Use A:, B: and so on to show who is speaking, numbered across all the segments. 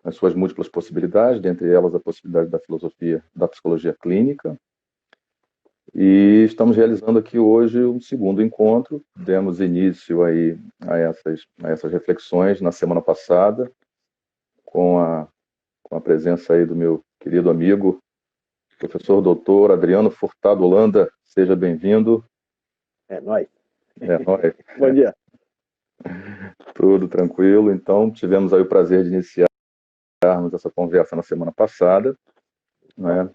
A: nas suas múltiplas possibilidades, dentre elas a possibilidade da filosofia, da psicologia clínica. E estamos realizando aqui hoje um segundo encontro. Demos início aí a essas reflexões na semana passada, com a presença aí do meu querido amigo, professor doutor Adriano Furtado Holanda. Seja bem-vindo.
B: É nóis.
A: É nóis.
B: Bom dia.
A: Tudo tranquilo. Então, tivemos aí o prazer de iniciarmos essa conversa na semana passada, né?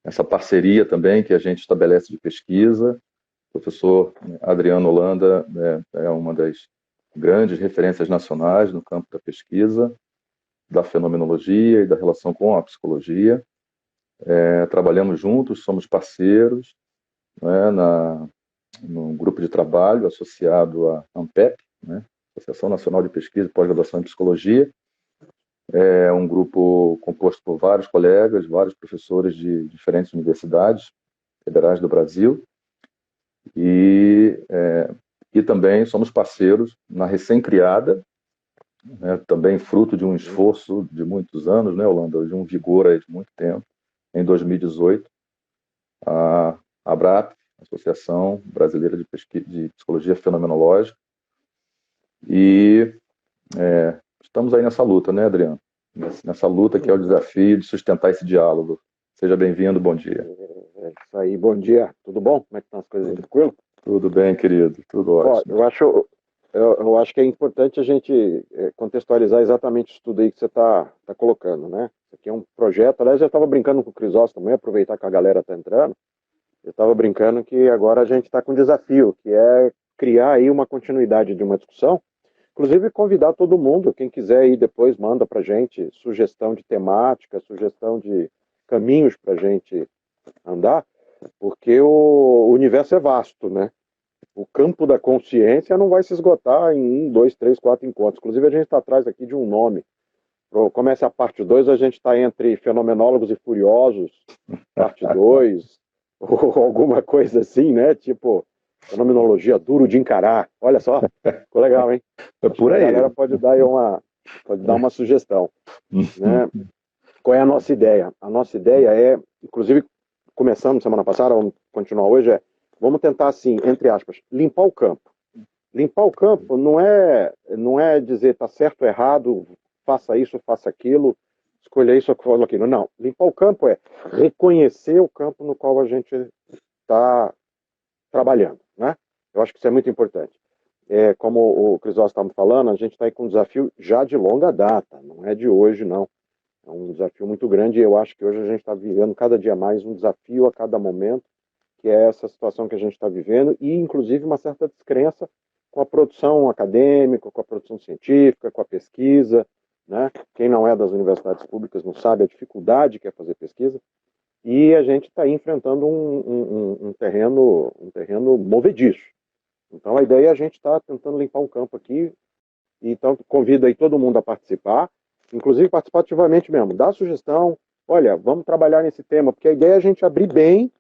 A: Essa parceria também que a gente estabelece de pesquisa. O professor Adriano Holanda é uma das grandes referências nacionais no campo da pesquisa, da fenomenologia e da relação com a psicologia. Trabalhamos juntos, somos parceiros, né, no grupo de trabalho associado à ANPEP, né, Associação Nacional de Pesquisa e Pós-Graduação em Psicologia. É um grupo composto por vários colegas, vários professores de diferentes universidades federais do Brasil, e também somos parceiros na recém-criada, né, também fruto de um esforço de muitos anos, né, Holanda, de um vigor aí de muito tempo, em 2018, a ABRAP, Associação Brasileira de Psicologia Fenomenológica, e estamos aí nessa luta, né, Adriano? Nessa luta que é o desafio de sustentar esse diálogo. Seja bem-vindo, bom dia.
B: É isso aí, bom dia. Tudo bom? Como é que estão as coisas? Tranquilo?
A: Tudo bem, querido, tudo ótimo.
B: Eu acho que é importante a gente contextualizar exatamente isso tudo aí que você está colocando, né? Isso aqui é um projeto, aliás, eu estava brincando com o Crisóstomo também, aproveitar que a galera está entrando, eu estava brincando que agora a gente está com um desafio, que é criar aí uma continuidade de uma discussão. Inclusive, convidar todo mundo, quem quiser aí depois manda para a gente sugestão de temática, sugestão de caminhos para a gente andar, porque o universo é vasto, né? O campo da consciência não vai se esgotar em 1, 2, 3, 4 encontros. Inclusive, a gente está atrás aqui de um nome. Começa a parte 2, a gente está entre Fenomenólogos e Furiosos, parte 2, ou alguma coisa assim, né? Tipo... Fenomenologia duro de encarar. Olha só, ficou legal, hein?
A: É por aí.
B: A galera pode dar uma sugestão. Né? Qual é a nossa ideia? A nossa ideia é, inclusive, começamos semana passada, vamos continuar hoje, vamos tentar, assim, entre aspas, limpar o campo. Limpar o campo não é dizer tá certo ou errado, faça isso, faça aquilo, escolha isso ou aquilo. Não. Limpar o campo é reconhecer o campo no qual a gente está trabalhando, né? Eu acho que isso é muito importante. Como o Crisóstomo estava falando, a gente está aí com um desafio já de longa data, não é de hoje, não. É um desafio muito grande e eu acho que hoje a gente está vivendo cada dia mais um desafio a cada momento, que é essa situação que a gente está vivendo e, inclusive, uma certa descrença com a produção acadêmica, com a produção científica, com a pesquisa, né? Quem não é das universidades públicas não sabe a dificuldade que é fazer pesquisa. E a gente está enfrentando um terreno movediço. Então a ideia é a gente estar tentando limpar um campo aqui. Então convido aí todo mundo a participar, inclusive participativamente mesmo. Dá sugestão, olha, vamos trabalhar nesse tema, porque a ideia é a gente abrir bem,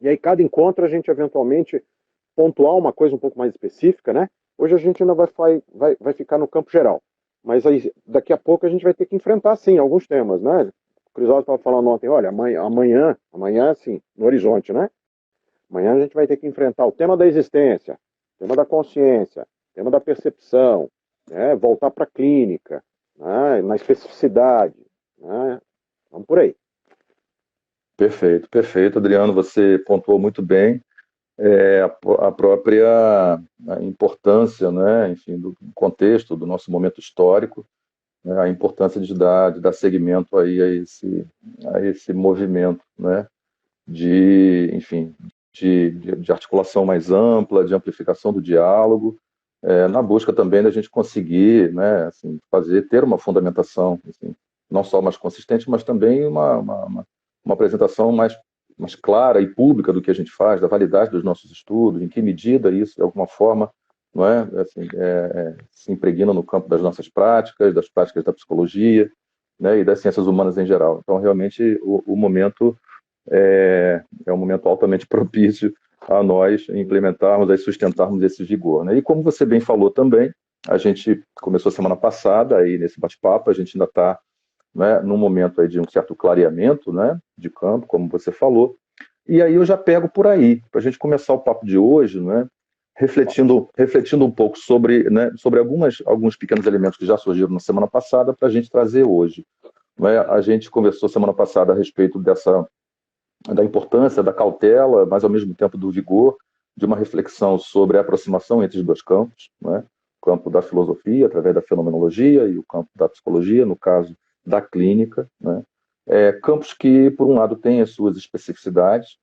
B: e aí cada encontro a gente eventualmente pontuar uma coisa um pouco mais específica, né? Hoje a gente ainda vai ficar no campo geral. Mas aí, daqui a pouco a gente vai ter que enfrentar, sim, alguns temas, né? O Crisóstomo estava falando ontem, olha, amanhã, assim, no horizonte, né? Amanhã a gente vai ter que enfrentar o tema da existência, o tema da consciência, o tema da percepção, né? Voltar para a clínica, né? Na especificidade, né? Vamos por aí.
A: Perfeito, perfeito, Adriano, você pontuou muito bem a própria importância, né, enfim, do contexto do nosso momento histórico, a importância de dar seguimento aí a esse movimento, né, enfim, de articulação mais ampla, de amplificação do diálogo, na busca também da gente conseguir, né, assim, ter uma fundamentação, assim, não só mais consistente, mas também uma apresentação mais clara e pública do que a gente faz, da validade dos nossos estudos, em que medida isso, de alguma forma, não é, assim, se impregna no campo das nossas práticas, das práticas da psicologia, né, e das ciências humanas em geral. Então, realmente, o momento é um momento altamente propício a nós implementarmos, a sustentarmos esse vigor, né? E como você bem falou também, a gente começou semana passada, aí nesse bate-papo, a gente ainda está, né, num momento aí de um certo clareamento, né, de campo, como você falou, e aí eu já pego por aí, para a gente começar o papo de hoje, né, refletindo um pouco sobre, né, sobre alguns pequenos elementos que já surgiram na semana passada para a gente trazer hoje. Né? A gente conversou semana passada a respeito da importância da cautela, mas ao mesmo tempo do vigor, de uma reflexão sobre a aproximação entre os dois campos, né? O campo da filosofia, através da fenomenologia, e o campo da psicologia, no caso da clínica, né? Campos que, por um lado, têm as suas especificidades,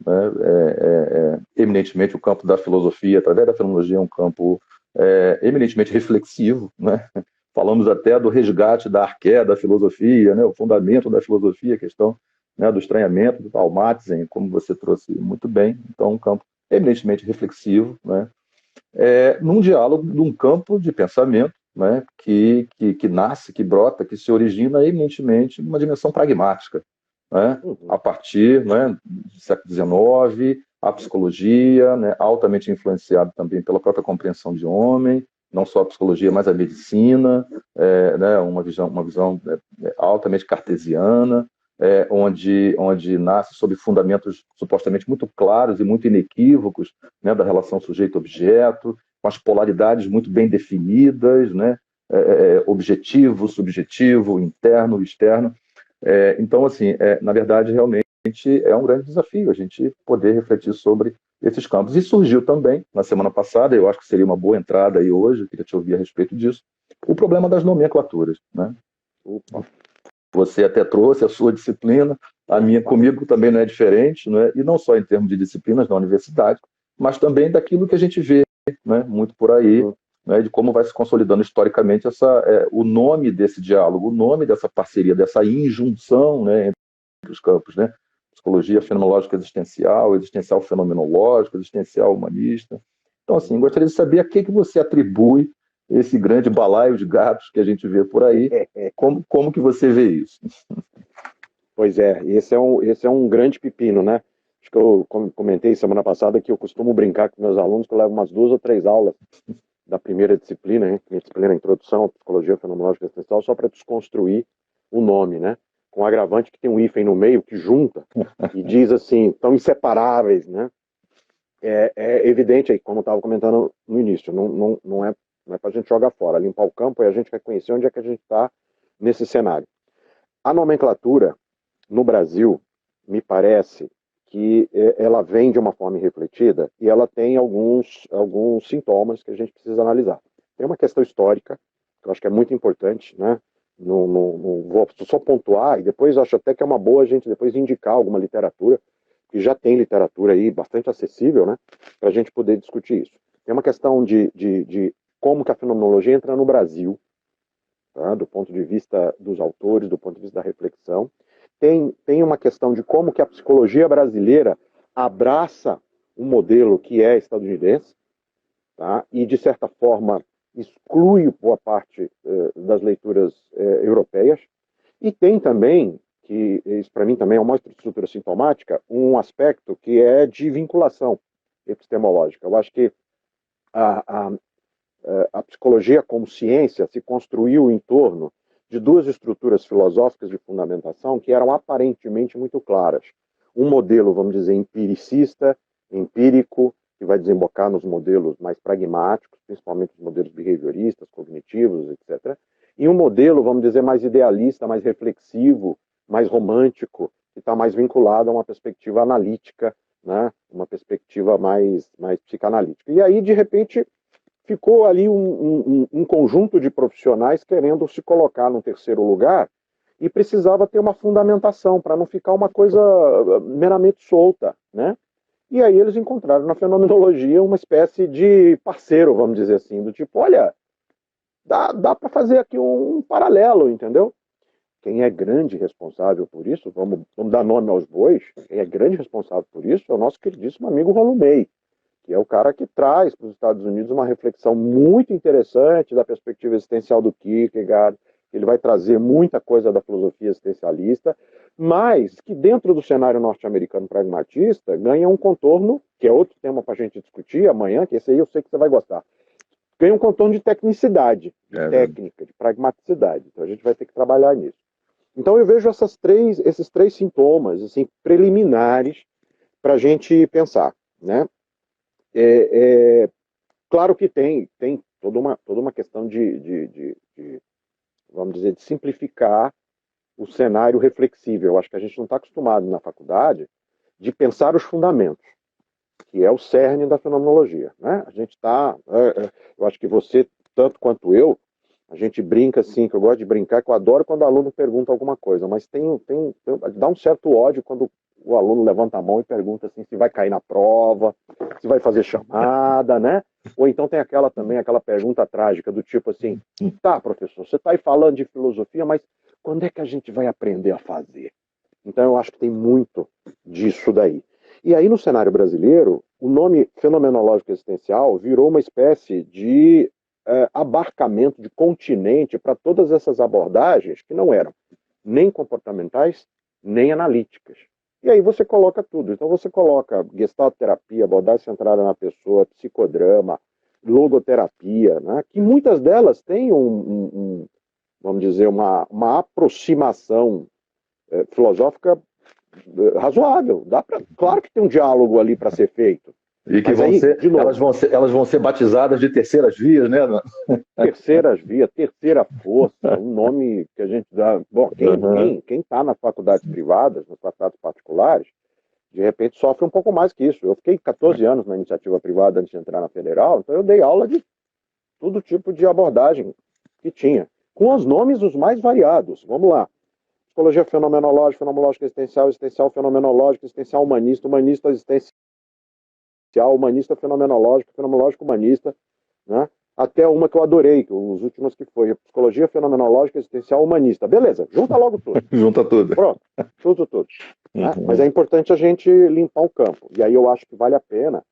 A: né? Eminentemente o campo da filosofia, através da fenomenologia, é um campo eminentemente reflexivo, né? Falamos até do resgate da arqué da filosofia, né? O fundamento da filosofia, a questão, né, do estranhamento, do Talmatzen, como você trouxe muito bem. Então, um campo eminentemente reflexivo, né? Num diálogo de um campo de pensamento, né, que nasce, que brota, que se origina eminentemente numa dimensão pragmática, né, a partir, né, do século XIX, a psicologia, né, altamente influenciado também pela própria compreensão de homem, não só a psicologia, mas a medicina, né, uma visão altamente cartesiana, onde nasce sob fundamentos supostamente muito claros e muito inequívocos, né, da relação sujeito-objeto, com as polaridades muito bem definidas, né, objetivo, subjetivo, interno, externo. Então, assim, na verdade, realmente é um grande desafio a gente poder refletir sobre esses campos. E surgiu também, na semana passada, eu acho que seria uma boa entrada aí hoje, eu queria te ouvir a respeito disso, o problema das nomenclaturas, né? Você até trouxe a sua disciplina, a minha comigo também não é diferente, não é? E não só em termos de disciplinas na universidade, mas também daquilo que a gente vê, né, muito por aí, né, de como vai se consolidando historicamente o nome desse diálogo, o nome dessa parceria, dessa injunção, né, entre os campos, né? Psicologia fenomenológica existencial, existencial fenomenológico, existencial humanista. Então, assim, gostaria de saber a que você atribui esse grande balaio de gatos que a gente vê por aí. Como que você vê isso?
B: Pois é, esse é um grande pepino, né? Acho que eu comentei semana passada que eu costumo brincar com meus alunos que eu levo umas 2 ou 3 aulas da primeira disciplina, hein? Minha disciplina é Introdução à Psicologia Fenomenológica Existencial, só para desconstruir o nome, né? Com o agravante que tem um hífen no meio que junta e diz assim, tão inseparáveis, né? É evidente aí, como eu estava comentando no início, não é para a gente jogar fora, limpar o campo e a gente vai conhecer onde é que a gente está nesse cenário. A nomenclatura, no Brasil, me parece que ela vem de uma forma refletida e ela tem alguns sintomas que a gente precisa analisar. Tem uma questão histórica, que eu acho que é muito importante, né? Não vou só pontuar, e depois acho até que é uma boa a gente depois indicar alguma literatura, que já tem literatura aí bastante acessível, né? Para a gente poder discutir isso. Tem uma questão de como que a fenomenologia entra no Brasil, tá? Do ponto de vista dos autores, do ponto de vista da reflexão. Tem uma questão de como que a psicologia brasileira abraça um modelo que é estadunidense, tá? E, de certa forma, exclui boa parte das leituras europeias. E tem também, que isso para mim também é uma estrutura sintomática, um aspecto que é de vinculação epistemológica. Eu acho que a psicologia como ciência se construiu em torno de 2 estruturas filosóficas de fundamentação que eram aparentemente muito claras. Um modelo, vamos dizer, empiricista, empírico, que vai desembocar nos modelos mais pragmáticos, principalmente os modelos behavioristas, cognitivos, etc. E um modelo, vamos dizer, mais idealista, mais reflexivo, mais romântico, que está mais vinculado a uma perspectiva analítica, né? Uma perspectiva mais psicanalítica. E aí, de repente, ficou ali um conjunto de profissionais querendo se colocar no terceiro lugar e precisava ter uma fundamentação para não ficar uma coisa meramente solta, né? E aí eles encontraram na fenomenologia uma espécie de parceiro, vamos dizer assim, do tipo, olha, dá para fazer aqui um paralelo, entendeu? Quem é grande responsável por isso, vamos dar nome aos bois, quem é grande responsável por isso é o nosso queridíssimo amigo Rolumei, que é o cara que traz para os Estados Unidos uma reflexão muito interessante da perspectiva existencial do Kierkegaard. Ele vai trazer muita coisa da filosofia existencialista, mas que dentro do cenário norte-americano pragmatista ganha um contorno, que é outro tema para a gente discutir amanhã, que esse aí eu sei que você vai gostar, ganha um contorno de tecnicidade, de técnica, de pragmaticidade. Então a gente vai ter que trabalhar nisso. Então eu vejo esses três sintomas assim, preliminares para a gente pensar, né? Claro que tem toda uma questão de, vamos dizer, de simplificar o cenário reflexível. Eu acho que a gente não está acostumado na faculdade de pensar os fundamentos, que é o cerne da fenomenologia, né? A gente está, eu acho que você, tanto quanto eu, a gente brinca assim, que eu gosto de brincar, que eu adoro quando o aluno pergunta alguma coisa, mas dá um certo ódio quando o aluno levanta a mão e pergunta assim, se vai cair na prova, se vai fazer chamada, né? Ou então tem aquela pergunta trágica do tipo assim, tá, professor, você está aí falando de filosofia, mas quando é que a gente vai aprender a fazer? Então eu acho que tem muito disso daí. E aí no cenário brasileiro, o nome fenomenológico existencial virou uma espécie de abarcamento, de continente para todas essas abordagens que não eram nem comportamentais, nem analíticas. E aí você coloca tudo. Então você coloca gestalt terapia, abordagem centrada na pessoa, psicodrama, logoterapia, né? Que muitas delas têm vamos dizer, uma aproximação filosófica razoável. Claro que tem um diálogo ali para ser feito.
A: E que elas vão ser batizadas de terceiras vias, né?
B: Terceiras vias, terceira força, um nome que a gente dá. Bom, quem está nas faculdades privadas, nas faculdades particulares, de repente sofre um pouco mais que isso. Eu fiquei 14 anos na iniciativa privada antes de entrar na federal, então eu dei aula de todo tipo de abordagem que tinha, com os nomes os mais variados. Vamos lá. Psicologia fenomenológica, fenomenológica existencial, existencial fenomenológica, existencial humanista, humanista existencial, humanista fenomenológico, fenomenológico humanista, né? Até uma que eu adorei, os últimos que foi psicologia fenomenológica existencial humanista. Beleza, junta logo tudo.
A: Junta tudo.
B: Pronto, junta tudo. Né? Mas é importante a gente limpar o campo. E aí eu acho que vale a pena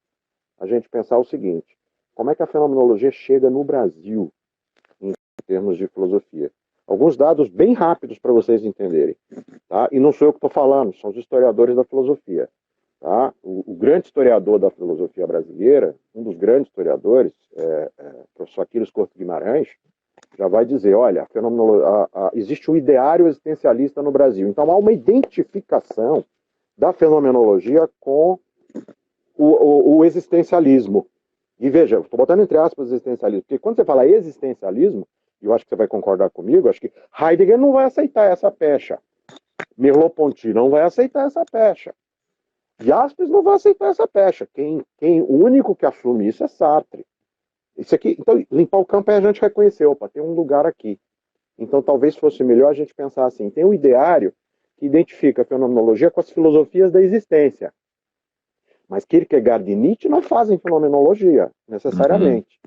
B: a gente pensar o seguinte, como é que a fenomenologia chega no Brasil em termos de filosofia? Alguns dados bem rápidos para vocês entenderem. Tá? E não sou eu que estou falando, são os historiadores da filosofia. Tá? O grande historiador da filosofia brasileira, um dos grandes historiadores, professor Aquiles Couto Guimarães, já vai dizer, olha, existe um ideário existencialista no Brasil. Então há uma identificação da fenomenologia com o existencialismo. E veja, estou botando entre aspas existencialismo, porque quando você fala existencialismo, e eu acho que você vai concordar comigo, acho que Heidegger não vai aceitar essa pecha. Merleau-Ponty não vai aceitar essa pecha. Jaspers não vai aceitar essa pecha. O único que assume isso é Sartre. Isso aqui, então, limpar o campo é a gente reconhecer, opa, tem um lugar aqui. Então, talvez fosse melhor a gente pensar assim, tem um ideário que identifica a fenomenologia com as filosofias da existência. Mas Kierkegaard e Nietzsche não fazem fenomenologia, necessariamente.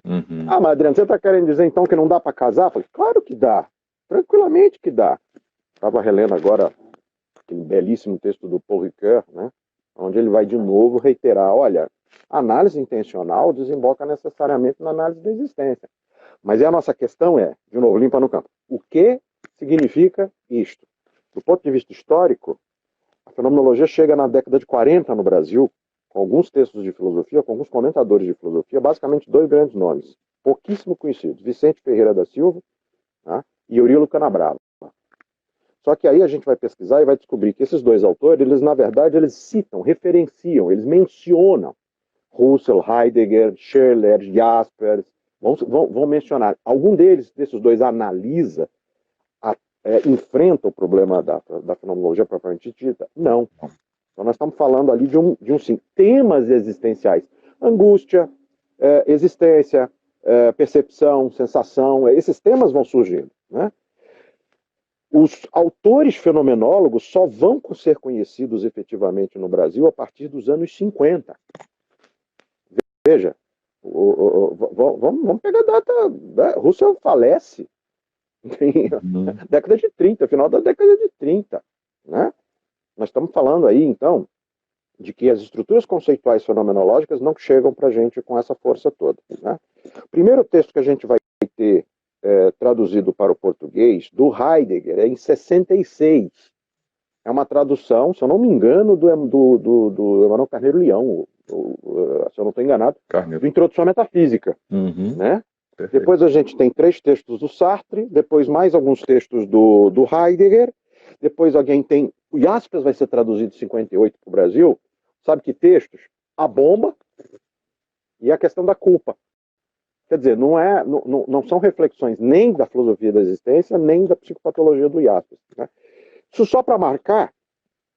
B: Ah, mas Adriano, você está querendo dizer então que não dá para casar? Eu falei, claro que dá. Tranquilamente que dá. Estava relendo agora aquele belíssimo texto do Paul Ricoeur, né? Onde ele vai de novo reiterar, olha, a análise intencional desemboca necessariamente na análise da existência. Mas a nossa questão é, de novo, limpa no campo, o que significa isto? Do ponto de vista histórico, a fenomenologia chega na década de 40 no Brasil, com alguns textos de filosofia, com alguns comentadores de filosofia, basicamente dois grandes nomes, pouquíssimo conhecidos, Vicente Ferreira da Silva, tá? E Eurilo Canabrava. Só que aí a gente vai pesquisar e vai descobrir que esses dois autores, eles na verdade, eles citam, referenciam, eles mencionam Husserl, Heidegger, Schiller, Jaspers, vão mencionar. Algum desses dois analisa, enfrenta o problema da fenomenologia propriamente dita? Não. Então nós estamos falando ali de um sim, temas existenciais. Angústia, existência, percepção, sensação, esses temas vão surgindo, né? Os autores fenomenólogos só vão ser conhecidos efetivamente no Brasil a partir dos anos 50. Veja, vamos pegar a data. Husserl falece na década de 30, final da década de 30. Né? Nós estamos falando aí, então, de que as estruturas conceituais fenomenológicas não chegam para a gente com essa força toda. Né? O primeiro texto que a gente vai ter traduzido para o português, do Heidegger, é em 66. É uma tradução, se eu não me engano, do Emmanuel Carneiro Leão, se eu não estou enganado, do Introdução à Metafísica. Né?
A: Perfeito.
B: Depois a gente tem 3 textos do Sartre, depois mais alguns textos do Heidegger, depois alguém tem... O Jaspers vai ser traduzido em 58 para o Brasil. Sabe que textos? A bomba e a questão da culpa. Quer dizer, não são reflexões nem da filosofia da existência, nem da psicopatologia do Jaspers. Né? Isso só para marcar,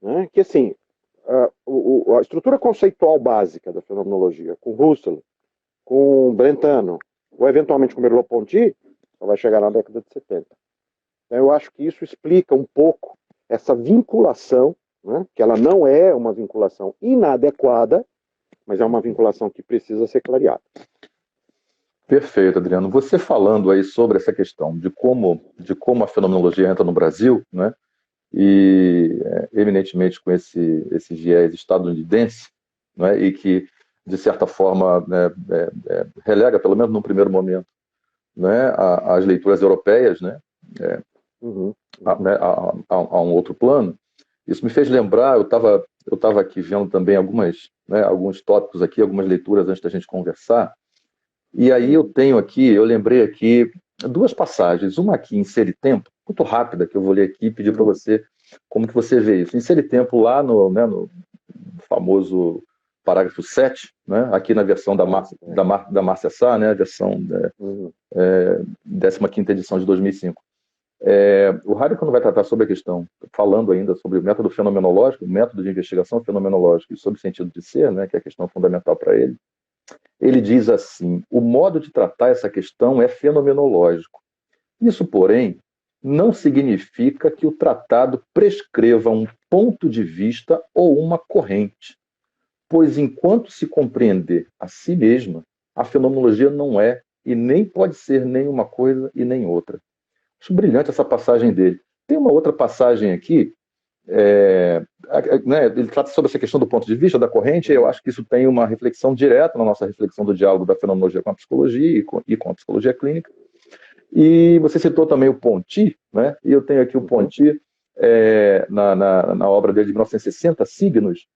B: né, que assim, a estrutura conceitual básica da fenomenologia, com Husserl, com Brentano, ou eventualmente com Merleau-Ponty, só vai chegar na década de 70. Então, eu acho que isso explica um pouco essa vinculação, né, que ela não é uma vinculação inadequada, mas é uma vinculação que precisa ser clareada.
A: Perfeito, Adriano. Você falando aí sobre essa questão de como a fenomenologia entra no Brasil, né, e eminentemente com esse viés estadunidense, né, e que, de certa forma, né, relega, pelo menos num primeiro momento, né, as leituras europeias, né, a um outro plano. Isso me fez lembrar, eu estava aqui vendo também alguns tópicos aqui, algumas leituras antes da gente conversar, e aí eu lembrei aqui 2 passagens, uma aqui em Ser e Tempo, muito rápida, que eu vou ler aqui e pedir para você como que você vê isso. Em Ser e Tempo, lá no famoso parágrafo 7, né, aqui na versão da Márcia Sá, né, a versão 15ª edição de 2005. O Heidegger vai tratar sobre a questão, falando ainda sobre o método fenomenológico, o método de investigação fenomenológica e sobre o sentido de ser, né, que é a questão fundamental para ele. Ele diz assim: o modo de tratar essa questão é fenomenológico. Isso, porém, não significa que o tratado prescreva um ponto de vista ou uma corrente, pois enquanto se compreender a si mesma, a fenomenologia não é e nem pode ser nem uma coisa e nem outra. Acho brilhante essa passagem dele. Tem uma outra passagem aqui, né, ele trata sobre essa questão do ponto de vista, da corrente, e eu acho que isso tem uma reflexão direta na nossa reflexão do diálogo da fenomenologia com a psicologia e com a psicologia clínica. E você citou também o Ponty, né? E eu tenho aqui o Ponty na obra dele de 1960, Signos,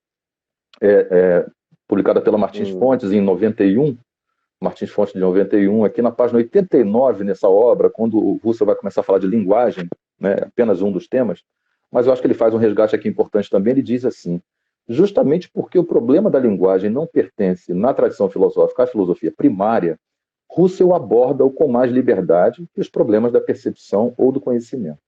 A: publicada pela Martins Fontes em 91, Martins Fontes de 91, aqui na página 89 nessa obra, quando o Husserl vai começar a falar de linguagem, né, apenas um dos temas, mas eu acho que ele faz um resgate aqui importante também. Ele diz assim: justamente porque o problema da linguagem não pertence na tradição filosófica à filosofia primária, Husserl aborda-o com mais liberdade que os problemas da percepção ou do conhecimento.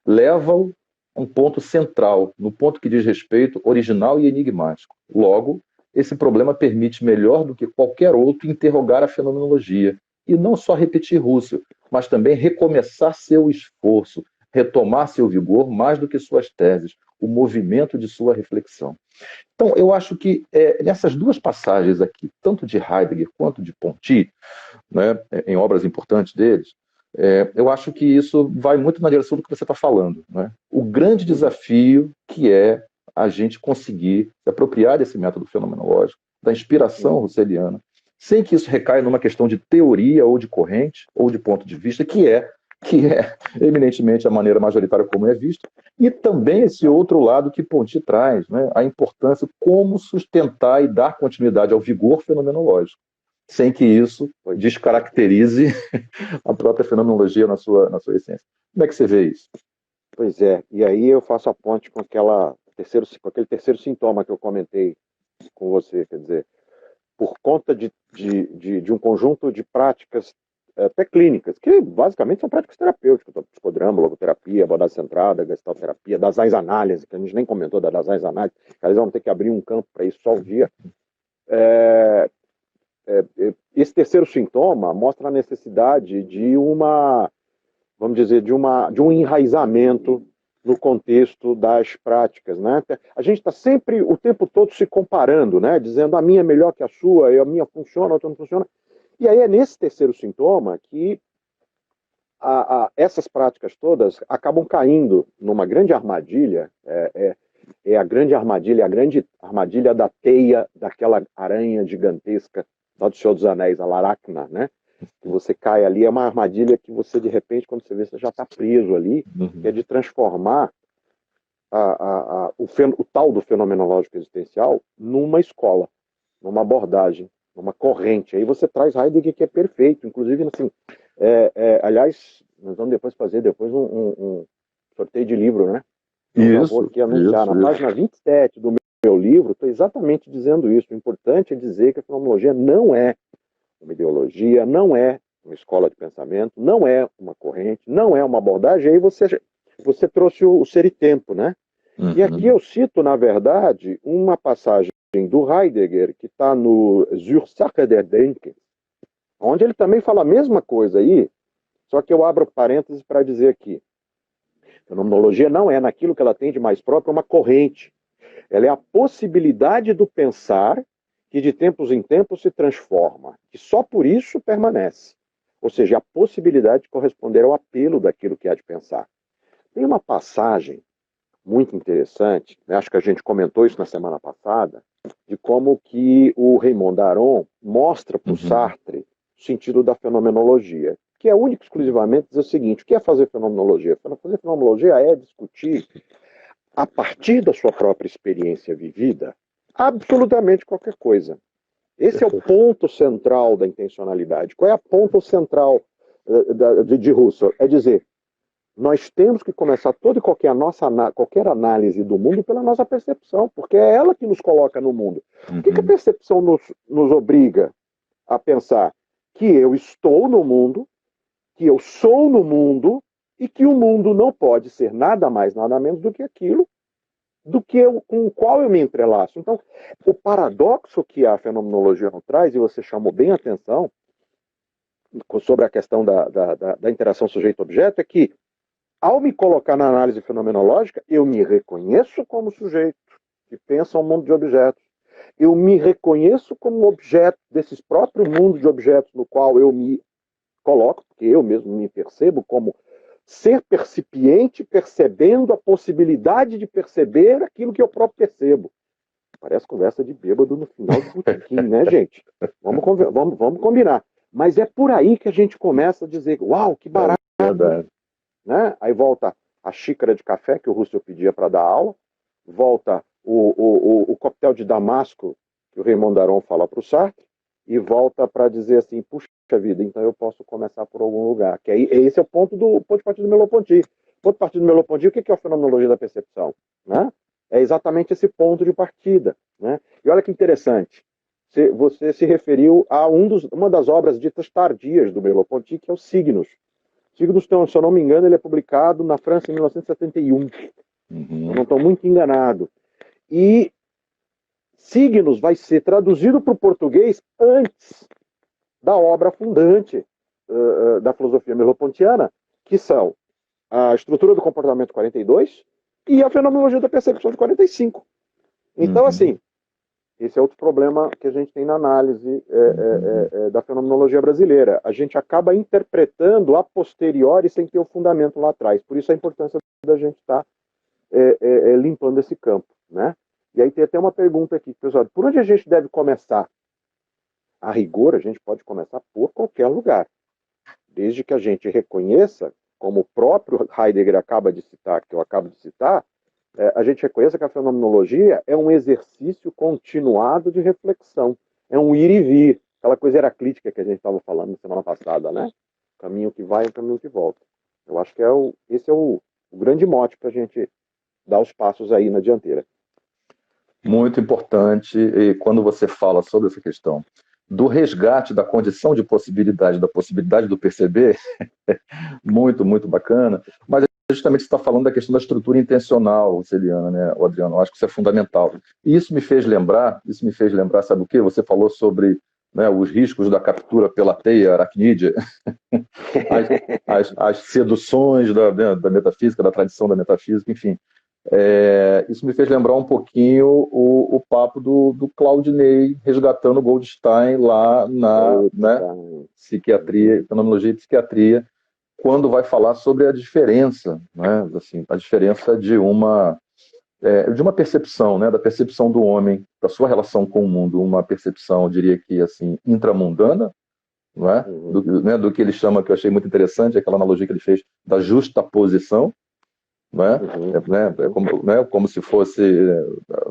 A: Leva-o a um ponto central, no ponto que diz respeito original e enigmático. Logo, esse problema permite melhor do que qualquer outro interrogar a fenomenologia, e não só repetir Husserl, mas também recomeçar seu esforço, retomar seu vigor mais do que suas teses, o movimento de sua reflexão. Então, eu acho que nessas 2 passagens aqui, tanto de Heidegger quanto de Ponty, né, em obras importantes deles, eu acho que isso vai muito na direção do que você está falando. Né? O grande desafio que é a gente conseguir se apropriar desse método fenomenológico, da inspiração husserliana, sem que isso recaia numa questão de teoria ou de corrente, ou de ponto de vista, que é eminentemente a maneira majoritária como é visto, e também esse outro lado que Ponty traz, né, a importância de como sustentar e dar continuidade ao vigor fenomenológico, sem que isso descaracterize a própria fenomenologia na sua essência. Como é que você vê isso?
B: Pois é, e aí eu faço a ponte com aquele terceiro sintoma que eu comentei com você, quer dizer, por conta de um conjunto de práticas até clínicas, que basicamente são práticas terapêuticas, psicodrama, logoterapia, abordagem centrada, gestalterapia, Daseins análise, que a gente nem comentou da Daseins análise, às vamos ter que abrir um campo para isso só um dia. Esse terceiro sintoma mostra a necessidade de vamos dizer, de um enraizamento no contexto das práticas, né? A gente está sempre, o tempo todo, se comparando, né? Dizendo a minha é melhor que a sua, a minha funciona, a outra não funciona. E aí é nesse terceiro sintoma que essas práticas todas acabam caindo numa grande armadilha, a grande armadilha da teia daquela aranha gigantesca lá do Senhor dos Anéis, a Laracna, né? Que você cai ali, é uma armadilha que você, de repente, quando você vê, você já está preso ali, que é de transformar o tal do fenomenológico existencial numa escola, numa abordagem, uma corrente. Aí você traz Heidegger, que é perfeito. Inclusive, assim, aliás, nós vamos depois fazer um sorteio de livro, né? Eu vou aqui anunciar. Na página 27 do meu livro, estou exatamente dizendo isso. O importante é dizer que a fenomenologia não é uma ideologia, não é uma escola de pensamento, não é uma corrente, não é uma abordagem. Aí você trouxe o Ser e Tempo, né? Uhum. E aqui eu cito, na verdade, uma passagem do Heidegger, que está no Zur Sache der Denken, onde ele também fala a mesma coisa aí, só que eu abro parênteses para dizer aqui. Fenomenologia não é, naquilo que ela tem de mais próprio, uma corrente. Ela é a possibilidade do pensar que de tempos em tempos se transforma, que só por isso permanece. Ou seja, a possibilidade de corresponder ao apelo daquilo que há de pensar. Tem uma passagem muito interessante, né? Acho que a gente comentou isso na semana passada, de como que o Raymond Aron mostra para o Sartre o sentido da fenomenologia, que é único exclusivamente dizer o seguinte: o que é fazer fenomenologia? Fazer fenomenologia é discutir, a partir da sua própria experiência vivida, absolutamente qualquer coisa. Esse é o ponto central da intencionalidade. Qual é o ponto central de Husserl? É dizer, nós temos que começar toda e qualquer análise do mundo pela nossa percepção, porque é ela que nos coloca no mundo. O que a percepção nos obriga a pensar? Que eu estou no mundo, que eu sou no mundo, e que o mundo não pode ser nada mais, nada menos do que aquilo com o qual eu me entrelaço. Então, o paradoxo que a fenomenologia nos traz, e você chamou bem a atenção sobre a questão da interação sujeito-objeto, é que, ao me colocar na análise fenomenológica, eu me reconheço como sujeito que pensa um mundo de objetos. Eu me reconheço como objeto desses próprios mundos de objetos no qual eu me coloco, porque eu mesmo me percebo como ser percipiente, percebendo a possibilidade de perceber aquilo que eu próprio percebo. Parece conversa de bêbado no final do botequim, né, gente? Vamos combinar. Mas é por aí que a gente começa a dizer, uau, que barato. Né? Aí volta a xícara de café que o Husserl pedia para dar aula, volta o coquetel de Damasco que o Raymond Aron fala para o Sartre, e volta para dizer assim, puxa vida, então eu posso começar por algum lugar. Que aí, esse é o ponto de partida do Merleau-Ponty. Ponto de partida do Merleau-Ponty, o que é a fenomenologia da percepção? Né? É exatamente esse ponto de partida. Né? E olha que interessante, você se referiu a uma das obras ditas tardias do Merleau-Ponty, que é o Signos. Signos, se eu não me engano, ele é publicado na França em 1971. Eu não estou muito enganado. E Signos vai ser traduzido para o português antes da obra fundante da filosofia merleau-pontiana, que são a estrutura do comportamento 42 e a fenomenologia da percepção de 45. Então, assim, esse é outro problema que a gente tem na análise da fenomenologia brasileira. A gente acaba interpretando a posteriori sem ter o fundamento lá atrás. Por isso a importância da gente estar limpando esse campo, né? E aí tem até uma pergunta aqui, pessoal, por onde a gente deve começar? A rigor, a gente pode começar por qualquer lugar, desde que a gente reconheça, como o próprio Heidegger acaba de citar, que eu acabo de citar, a gente reconheça que a fenomenologia é um exercício continuado de reflexão, é um ir e vir, aquela coisa heraclítica que a gente estava falando na semana passada, né? Caminho que vai e caminho que volta. Eu acho que esse é o grande mote para a gente dar os passos aí na dianteira.
A: Muito importante, e quando você fala sobre essa questão do resgate da condição de possibilidade, da possibilidade do perceber, muito, muito bacana, mas justamente você está falando da questão da estrutura intencional, Celiana, né, Adriano? Eu acho que isso é fundamental. E isso me fez lembrar, sabe o quê? Você falou sobre, né, os riscos da captura pela teia aracnídea, as seduções da metafísica, da tradição da metafísica, enfim. Isso me fez lembrar um pouquinho o papo do Claudinei resgatando Goldstein lá na psiquiatria, fenomenologia e psiquiatria, quando vai falar sobre a diferença, né, assim, a diferença de uma percepção, né, da percepção do homem, da sua relação com o mundo, uma percepção, eu diria que assim, intramundana, não é? Do que ele chama, que eu achei muito interessante, aquela analogia que ele fez da justaposição, não é?
B: Uhum.
A: Como se fosse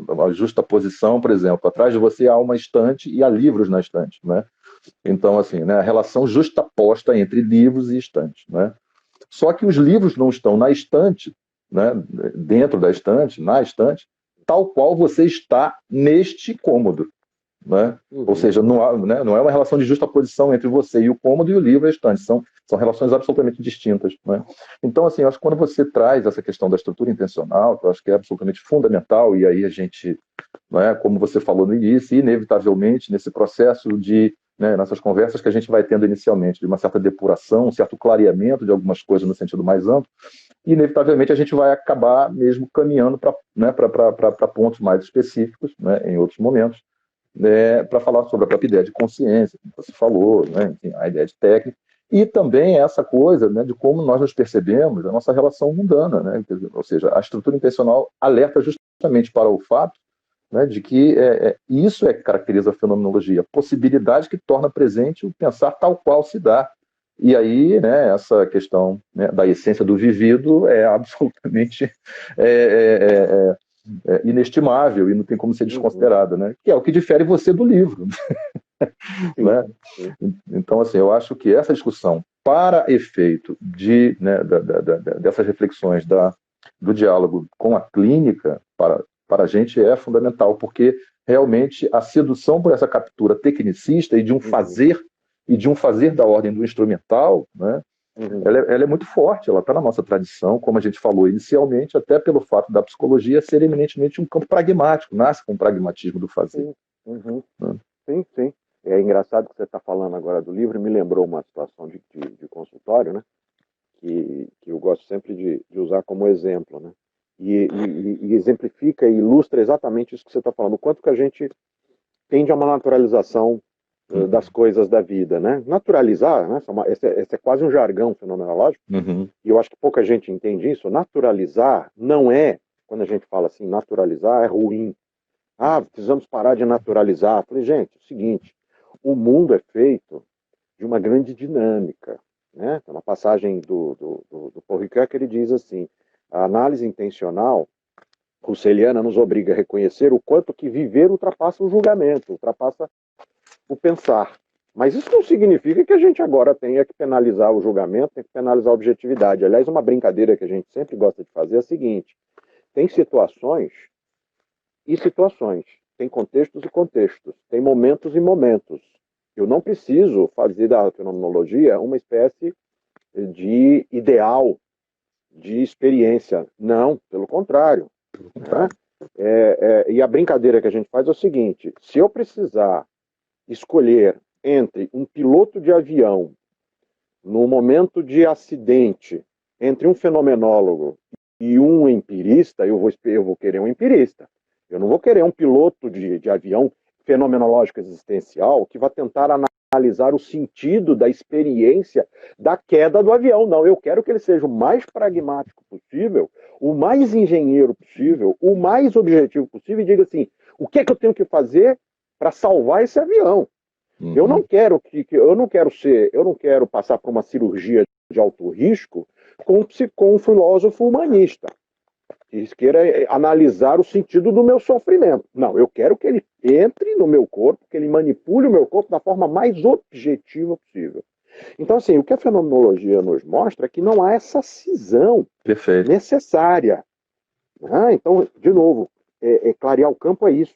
A: uma justa posição, por exemplo, atrás de você há uma estante e há livros na estante, né? Então, assim, né, a relação justaposta entre livros e estantes, né? Só que os livros não estão na estante, né, dentro da estante, na estante, tal qual você está neste cômodo, né? Ou
B: Uhum.
A: seja, não, há, né, não é uma relação de justaposição entre você e o cômodo e o livro e a estante, são relações absolutamente distintas, né? Então, assim, eu acho que quando você traz essa questão da estrutura intencional, que eu acho que é absolutamente fundamental, e aí a gente, né, como você falou no início, inevitavelmente, nesse processo de, né, nessas conversas que a gente vai tendo inicialmente, de uma certa depuração, um certo clareamento de algumas coisas no sentido mais amplo, inevitavelmente a gente vai acabar mesmo caminhando para, né, pontos mais específicos, né, em outros momentos, né, para falar sobre a própria ideia de consciência, como você falou, né, enfim, a ideia de técnica, e também essa coisa, né, de como nós nos percebemos, a nossa relação mundana, né, ou seja, a estrutura intencional alerta justamente para o fato, né, de que isso é que caracteriza a fenomenologia, possibilidade que torna presente o pensar tal qual se dá. E aí, né, essa questão, né, da essência do vivido é absolutamente é, é, inestimável e não tem como ser
B: Uhum.
A: desconsiderada, né? Que é o que difere você do livro,
B: Sim,
A: né?
B: sim.
A: Então, assim, eu acho que essa discussão, para efeito de, né, dessas reflexões do diálogo com a clínica, para a gente é fundamental, porque realmente a sedução por essa captura tecnicista
B: Uhum.
A: e de um fazer da ordem do instrumental, né?
B: Uhum.
A: Ela é muito forte, ela está na nossa tradição, como a gente falou inicialmente, até pelo fato da psicologia ser eminentemente um campo pragmático, nasce com o pragmatismo do fazer.
B: Sim. Uhum.
A: Né?
B: Sim, sim. É engraçado que você está falando agora do livro, me lembrou uma situação de consultório, né? Que eu gosto sempre de usar como exemplo, né? E exemplifica e ilustra exatamente isso que você está falando, o quanto que a gente tende a uma naturalização das
A: Uhum.
B: coisas da vida, né? Naturalizar, né? Esse é quase um jargão fenomenológico,
A: Uhum.
B: e eu acho que pouca gente entende isso. Naturalizar não é, quando a gente fala assim, naturalizar é ruim. Ah, precisamos parar de naturalizar. Eu falei, gente, é o seguinte, o mundo é feito de uma grande dinâmica, né? Tem uma passagem do Paul Ricoeur que ele diz assim, a análise intencional russeliana nos obriga a reconhecer o quanto que viver ultrapassa o julgamento, ultrapassa o pensar. Mas isso não significa que a gente agora tenha que penalizar o julgamento, tem que penalizar a objetividade. Aliás, uma brincadeira que a gente sempre gosta de fazer é a seguinte, tem situações e situações, tem contextos e contextos, tem momentos e momentos. Eu não preciso fazer da fenomenologia uma espécie de ideal, de experiência. Não, pelo contrário.
A: Pelo
B: Né?
A: contrário.
B: E a brincadeira que a gente faz é o seguinte: se eu precisar escolher entre um piloto de avião no momento de acidente, entre um fenomenólogo e um empirista, eu vou querer um empirista. Eu não vou querer um piloto de avião fenomenológico existencial que vai tentar analisar o sentido da experiência da queda do avião. Não, eu quero que ele seja o mais pragmático possível, o mais engenheiro possível, o mais objetivo possível e diga assim, o que é que eu tenho que fazer para salvar esse avião? Eu não
A: Uhum.
B: quero eu não quero passar por uma cirurgia de alto risco com um filósofo humanista que queira analisar o sentido do meu sofrimento. Não, eu quero que ele entre no meu corpo, que ele manipule o meu corpo da forma mais objetiva possível. Então, assim, o que a fenomenologia nos mostra é que não há essa cisão
A: Perfeito.
B: necessária. Então, de novo, clarear o campo é isso,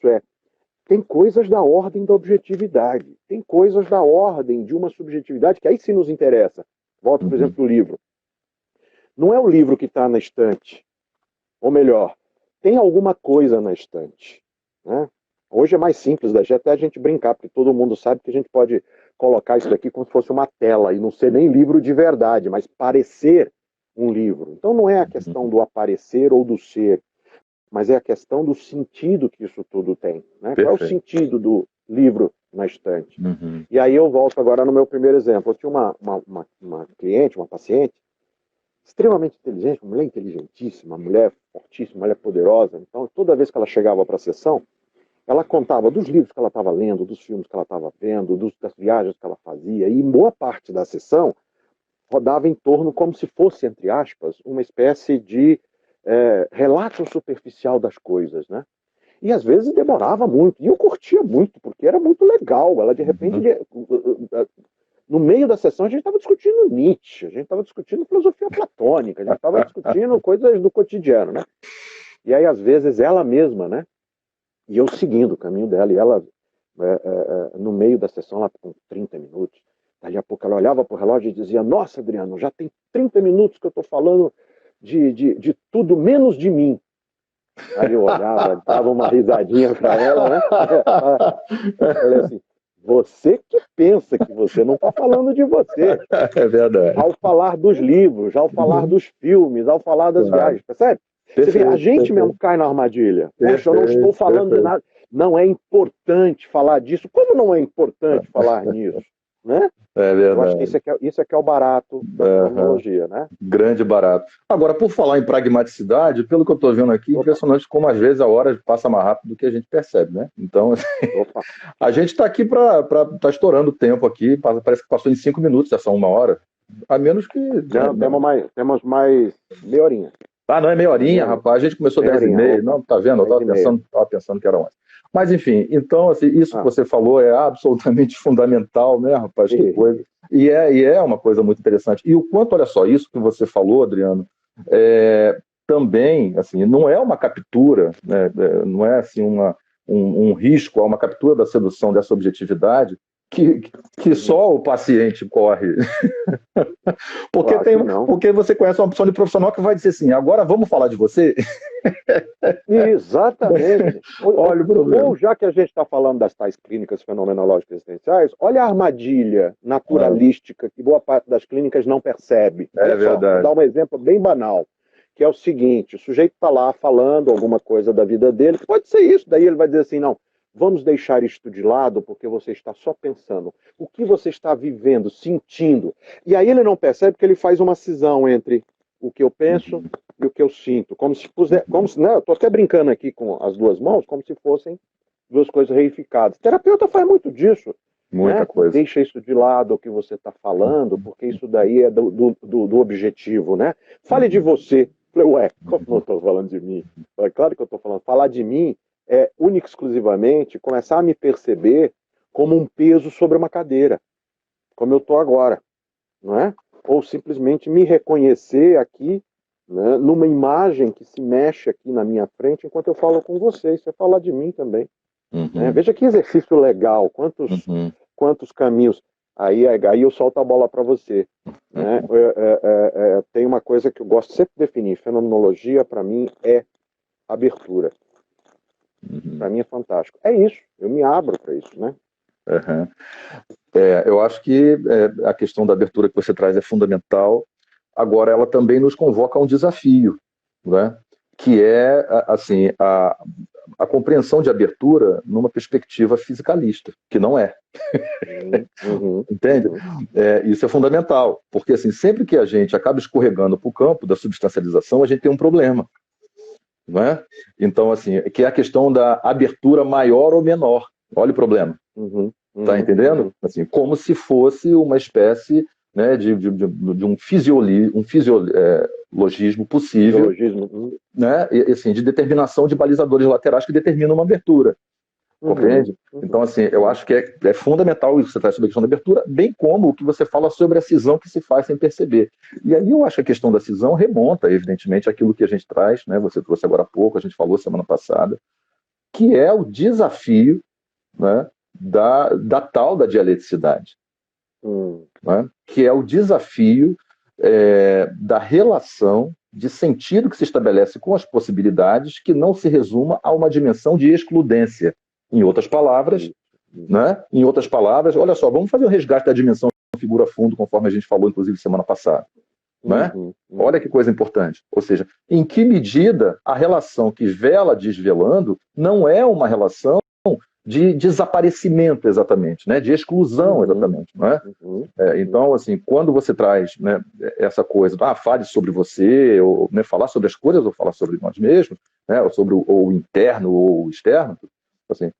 B: tem coisas da ordem da objetividade, tem coisas da ordem de uma subjetividade que aí sim nos interessa. Volto, por exemplo,
A: Uhum.
B: do livro. Não é o livro que está na estante, ou melhor, tem alguma coisa na estante. Né? Hoje é mais simples, até a gente brincar, porque todo mundo sabe que a gente pode colocar isso daqui como se fosse uma tela e não ser nem livro de verdade, mas parecer um livro. Então não é a questão
A: Uhum.
B: do aparecer ou do ser, mas é a questão do sentido que isso tudo tem. Né? Qual é o
A: Perfeito.
B: sentido do livro na estante?
A: Uhum.
B: E aí eu volto agora no meu primeiro exemplo. Eu tinha uma cliente, uma paciente, extremamente inteligente, uma mulher inteligentíssima, uma mulher fortíssima, uma mulher poderosa. Então, toda vez que ela chegava para a sessão, ela contava dos livros que ela estava lendo, dos filmes que ela estava vendo, das viagens que ela fazia, e boa parte da sessão rodava em torno, como se fosse, entre aspas, uma espécie de relato superficial das coisas, né? E às vezes demorava muito, e eu curtia muito, porque era muito legal. Ela de repente, no meio da sessão, a gente estava discutindo Nietzsche, a gente estava discutindo filosofia platônica, a gente estava discutindo coisas do cotidiano, né? E aí, às vezes, ela mesma, né? E eu seguindo o caminho dela, e ela, no meio da sessão, lá com 30 minutos, dali a pouco ela olhava para o relógio e dizia: nossa, Adriano, já tem 30 minutos que eu estou falando de tudo menos de mim. Aí eu olhava, dava uma risadinha para ela, né? Eu falei assim: você que pensa que você não está falando de você.
A: É verdade.
B: Ao falar dos livros, ao falar dos filmes, ao falar das viagens, percebe? Você vê, a gente mesmo cai na armadilha. Poxa, eu não estou falando de nada. Não é importante falar disso. Como não é importante falar nisso? Né?
A: É verdade.
B: Eu acho que isso é que é o barato da tecnologia, né?
A: Grande barato. Agora, por falar em pragmaticidade, pelo que eu estou vendo aqui, impressionante como às vezes a hora passa mais rápido do que a gente percebe, né? Então, a gente está aqui tá estourando o tempo aqui, parece que passou em 5 minutos, é só 1 hora. A menos que...
B: Temos mais meia horinha.
A: Ah, não é meia horinha, rapaz. A gente começou 10h30. Não, tá vendo? Eu estava pensando que era 11. Mas, enfim, então, assim, isso que você falou é absolutamente fundamental, né, rapaz? Que coisa. E é uma coisa muito interessante. E o quanto, olha só, isso que você falou, Adriano, também, assim, não é uma captura, né, não é, assim, um risco, é uma captura da sedução dessa objetividade que só o paciente corre. Porque você conhece uma opção de profissional que vai dizer assim: agora vamos falar de você?
B: Exatamente.
A: Olha o problema.
B: Ou já que a gente está falando das tais clínicas fenomenológicas existenciais, olha a armadilha naturalística que boa parte das clínicas não percebe.
A: É verdade.
B: Vou dar um exemplo bem banal, que é o seguinte: o sujeito está lá falando alguma coisa da vida dele, pode ser isso, daí ele vai dizer assim: não, vamos deixar isto de lado porque você está só pensando. O que você está vivendo, sentindo? E aí ele não percebe que ele faz uma cisão entre o que eu penso e o que eu sinto. Como se, né, eu estou até brincando aqui com as duas mãos, como se fossem duas coisas reificadas. O terapeuta faz muito disso.
A: Muita coisa.
B: Deixa isso de lado, o que você está falando, porque isso daí é do objetivo, né? Fale de você. Ué, como eu estou falando de mim? É claro que eu estou falando. Falar de mim é única e exclusivamente começar a me perceber como um peso sobre uma cadeira, como eu estou agora, não é? Ou simplesmente me reconhecer aqui, né, numa imagem que se mexe aqui na minha frente enquanto eu falo com vocês. Você fala de mim também. Né? Veja que exercício legal, quantos caminhos. Aí eu solto a bola para você. Né? Tem uma coisa que eu gosto sempre de definir: fenomenologia para mim é abertura. Para mim é fantástico. É isso, eu me abro para isso, né?
A: Eu acho que a questão da abertura que você traz é fundamental. Agora, ela também nos convoca a um desafio, né? Que é assim, a compreensão de abertura numa perspectiva fisicalista, que não é. Entende? Isso é fundamental, porque assim, sempre que a gente acaba escorregando para o campo da substancialização, a gente tem um problema. Não é? Então, assim, que é a questão da abertura maior ou menor. Olha o problema. Tá entendendo? Assim, como se fosse uma espécie, né, de um fisiologismo possível, né, e, assim, de determinação de balizadores laterais que determinam uma abertura. Compreende? Então, assim, eu acho que é fundamental isso que você traz sobre a questão da abertura, bem como o que você fala sobre a cisão que se faz sem perceber. E aí eu acho que a questão da cisão remonta, evidentemente, àquilo que a gente traz, né, você trouxe agora há pouco, a gente falou semana passada, que é o desafio, né, da tal da dialeticidade, né, que é o desafio da relação de sentido que se estabelece com as possibilidades, que não se resuma a uma dimensão de excludência. Em outras palavras, né? Olha só, vamos fazer o resgate da dimensão figura-fundo, conforme a gente falou, inclusive, semana passada. Né? Olha que coisa importante. Ou seja, em que medida a relação que vela desvelando não é uma relação de desaparecimento, exatamente, né? De exclusão, exatamente. Né? Então, assim, quando você traz, né, essa coisa, fale sobre você, ou, né, falar sobre as coisas, ou falar sobre nós mesmos, né, ou sobre o interno ou o externo, Assim,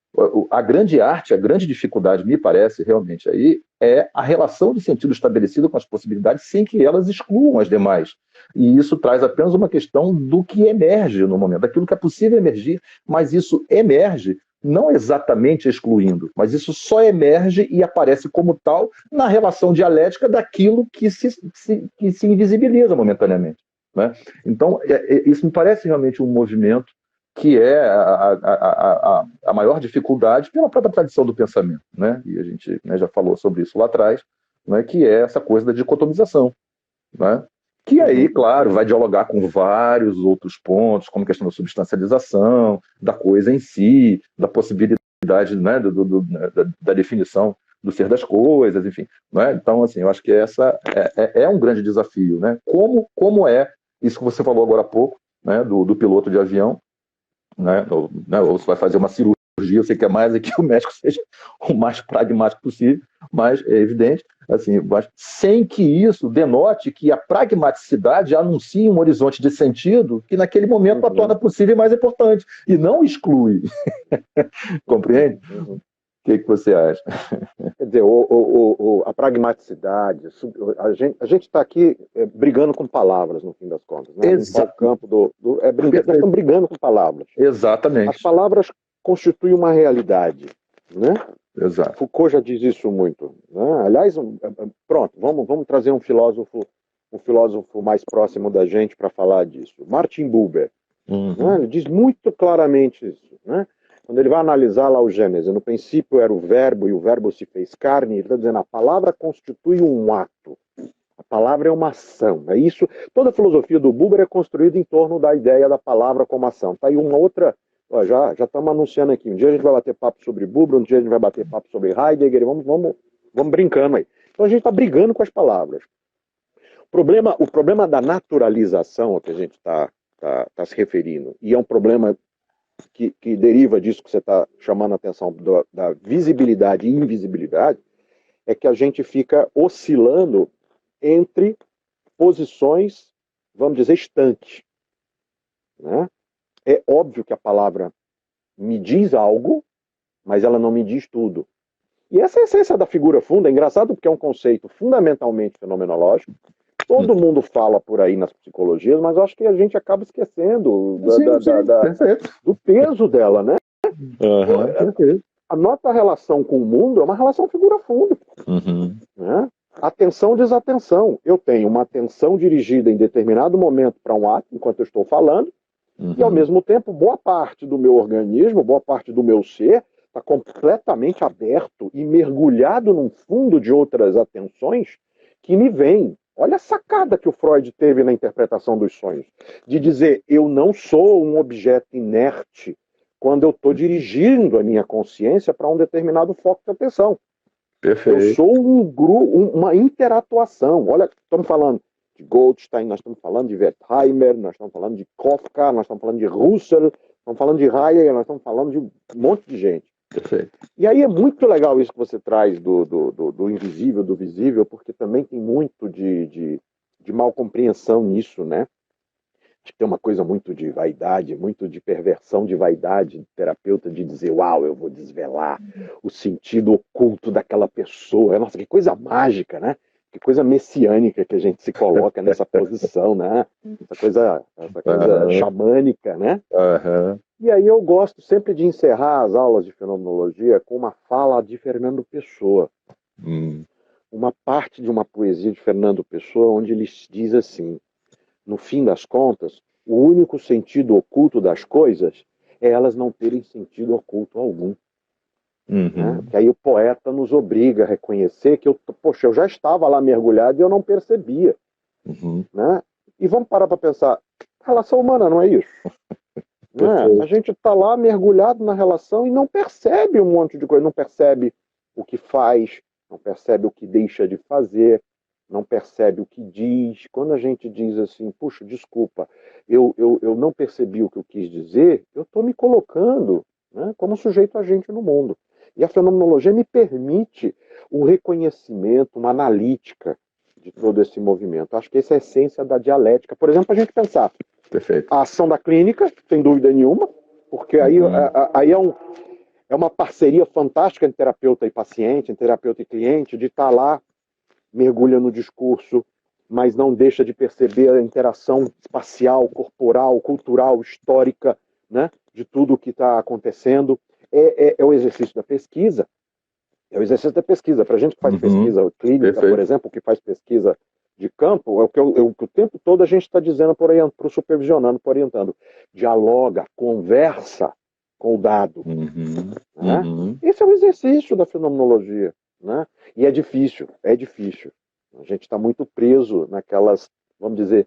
A: a grande arte, a grande dificuldade, me parece, realmente, aí, é a relação de sentido estabelecida com as possibilidades sem que elas excluam as demais. E isso traz apenas uma questão do que emerge no momento, daquilo que é possível emergir, mas isso emerge não exatamente excluindo, mas isso só emerge e aparece como tal na relação dialética daquilo que se invisibiliza momentaneamente, né? Então, isso me parece realmente um movimento que é a maior dificuldade pela própria tradição do pensamento, né? E a gente, né, já falou sobre isso lá atrás, né, que é essa coisa da dicotomização, né? Que aí, claro, vai dialogar com vários outros pontos, como a questão da substancialização, da coisa em si, da possibilidade, né, da definição do ser das coisas, enfim. Né? Então, assim, eu acho que essa é um grande desafio, né? Como é isso que você falou agora há pouco, né, do piloto de avião, né? Ou você vai fazer uma cirurgia, você quer mais é que o médico seja o mais pragmático possível, mas é evidente, assim, mas sem que isso denote que a pragmaticidade anuncie um horizonte de sentido que naquele momento a torna possível e mais importante, e não exclui. Compreende? O que você acha?
B: Quer dizer, a pragmaticidade, a gente está aqui brigando com palavras, no fim das contas. Né?
A: Exato.
B: O campo nós estamos brigando com palavras.
A: Exatamente.
B: As palavras constituem uma realidade. Né?
A: Exato.
B: Foucault já diz isso muito. Né? Aliás, pronto, vamos trazer um filósofo mais próximo da gente para falar disso. Martin Buber. Né? Ele diz muito claramente isso. Né? Quando ele vai analisar lá o Gênesis, no princípio era o verbo e o verbo se fez carne, ele está dizendo a palavra constitui um ato. A palavra é uma ação. É isso. Toda a filosofia do Buber é construída em torno da ideia da palavra como ação. Está aí uma outra. Ó, já estamos anunciando aqui. Um dia a gente vai bater papo sobre Buber, um dia a gente vai bater papo sobre Heidegger. Vamos brincando aí. Então a gente está brigando com as palavras. O problema da naturalização ao que a gente está se referindo, e é um problema que deriva disso que você está chamando a atenção, da visibilidade e invisibilidade, é que a gente fica oscilando entre posições, vamos dizer, estanques. Né? É óbvio que a palavra me diz algo, mas ela não me diz tudo. E essa é a essência da figura funda. É engraçado porque é um conceito fundamentalmente fenomenológico. Todo mundo fala por aí nas psicologias, mas eu acho que a gente acaba esquecendo do peso dela, né? A nossa relação com o mundo é uma relação figura-fundo. Né? Atenção, desatenção. Eu tenho uma atenção dirigida em determinado momento para um ato, enquanto eu estou falando, e ao mesmo tempo, boa parte do meu organismo, boa parte do meu ser, está completamente aberto e mergulhado num fundo de outras atenções que me vêm. Olha a sacada que o Freud teve na interpretação dos sonhos, de dizer, eu não sou um objeto inerte quando eu estou dirigindo a minha consciência para um determinado foco de atenção. Perfeito. Eu sou uma interatuação. Olha, estamos falando de Goldstein, nós estamos falando de Wertheimer, nós estamos falando de Kafka, nós estamos falando de Russell, estamos falando de Heidegger, nós estamos falando de um monte de gente.
A: Perfeito.
B: E aí é muito legal isso que você traz do invisível, do visível, porque também tem muito de mal compreensão nisso, né? Acho que tem uma coisa muito de vaidade, muito de perversão de vaidade do terapeuta, de dizer, uau, eu vou desvelar o sentido oculto daquela pessoa. Nossa, que coisa mágica, né? Que coisa messiânica que a gente se coloca nessa posição, né? Essa coisa xamânica, né? E aí eu gosto sempre de encerrar as aulas de fenomenologia com uma fala de Fernando Pessoa. Uma parte de uma poesia de Fernando Pessoa, onde ele diz assim, no fim das contas, o único sentido oculto das coisas é elas não terem sentido oculto algum. Né? Que aí o poeta nos obriga a reconhecer que eu já estava lá mergulhado e eu não percebia. Né? E vamos parar para pensar, a relação humana não é isso? Né? A gente está lá mergulhado na relação e não percebe um monte de coisa, não percebe o que faz, não percebe o que deixa de fazer, não percebe o que diz. Quando a gente diz assim, puxa, desculpa, eu não percebi o que eu quis dizer, eu estou me colocando, né, como sujeito agente no mundo. E a fenomenologia me permite o reconhecimento, uma analítica de todo esse movimento. Acho que essa é a essência da dialética. Por exemplo, a gente pensar a ação da clínica, sem dúvida nenhuma, porque aí é uma parceria fantástica entre terapeuta e paciente, entre terapeuta e cliente, de estar lá, mergulha no discurso, mas não deixa de perceber a interação espacial, corporal, cultural, histórica, né, de tudo o que está acontecendo. É o exercício da pesquisa. É o exercício da pesquisa. Para a gente que faz pesquisa clínica,
A: Perfeito.
B: por exemplo, que faz pesquisa de campo, o tempo todo a gente está dizendo para o supervisionando, para orientando. Dialoga, conversa com o dado. Né? Esse é o exercício da fenomenologia. Né? E é difícil, é difícil. A gente está muito preso naquelas, vamos dizer,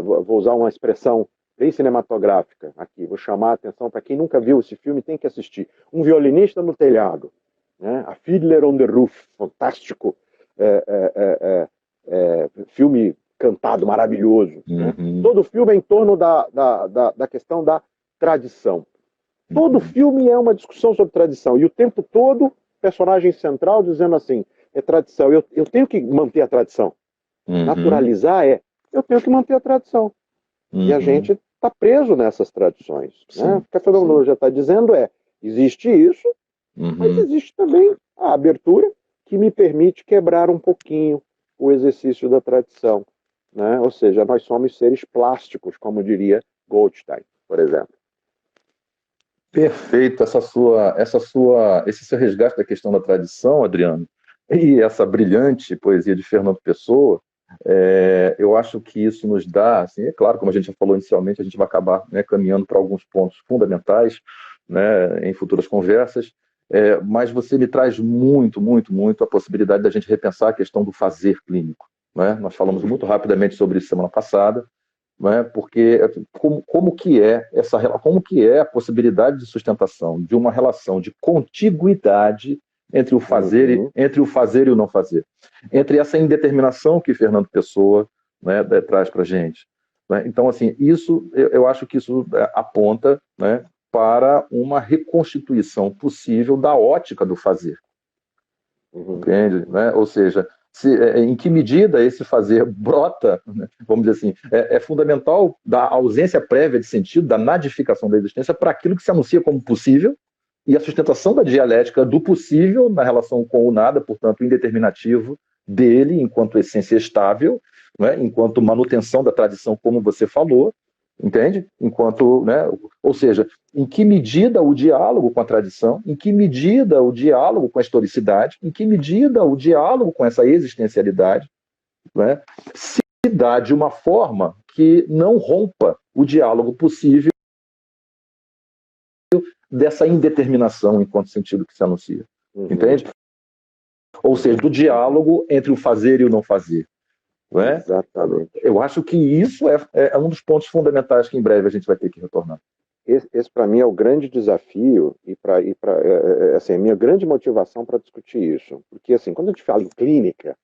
B: vou usar uma expressão bem cinematográfica aqui, vou chamar a atenção para quem nunca viu esse filme, tem que assistir. Um violinista no telhado, né? A Fiddler on the Roof, fantástico filme cantado, maravilhoso. Né? Todo filme é em torno da questão da tradição. Todo filme é uma discussão sobre tradição, e o tempo todo, personagem central dizendo assim, é tradição, eu tenho que manter a tradição. Naturalizar eu tenho que manter a tradição. E a gente está preso nessas tradições. Né? O que a fenomenologia está dizendo existe isso, mas existe também a abertura que me permite quebrar um pouquinho o exercício da tradição. Né? Ou seja, nós somos seres plásticos, como diria Goldstein, por exemplo.
A: Perfeito, esse seu resgate da questão da tradição, Adriano, e essa brilhante poesia de Fernando Pessoa, eu acho que isso nos dá, assim, é claro, como a gente já falou inicialmente, a gente vai acabar, né, caminhando para alguns pontos fundamentais, né, em futuras conversas, mas você me traz muito, muito, muito a possibilidade da gente repensar a questão do fazer clínico. Né? Nós falamos muito rapidamente sobre isso semana passada, né? Porque como que é a possibilidade de sustentação de uma relação de contiguidade entre o fazer e o não fazer, entre essa indeterminação que Fernando Pessoa, né, traz para a gente. Né? Então, assim, eu acho que isso aponta, né, para uma reconstituição possível da ótica do fazer. Entende? Né? Ou seja, em que medida esse fazer brota, né? Vamos dizer assim, é fundamental da ausência prévia de sentido, da nadificação da existência para aquilo que se anuncia como possível, e a sustentação da dialética do possível na relação com o nada, portanto, o indeterminativo dele enquanto essência estável, né? Enquanto manutenção da tradição, como você falou, entende? Enquanto, né? Ou seja, em que medida o diálogo com a tradição, em que medida o diálogo com a historicidade, em que medida o diálogo com essa existencialidade, né, se dá de uma forma que não rompa o diálogo possível dessa indeterminação enquanto sentido que se anuncia. Entende? Ou seja, do diálogo entre o fazer e o não fazer. Não é?
B: Exatamente.
A: Eu acho que isso é um dos pontos fundamentais que em breve a gente vai ter que retornar.
B: Esse para mim é o grande desafio e assim, a minha grande motivação para discutir isso. Porque assim, quando a gente fala em clínica,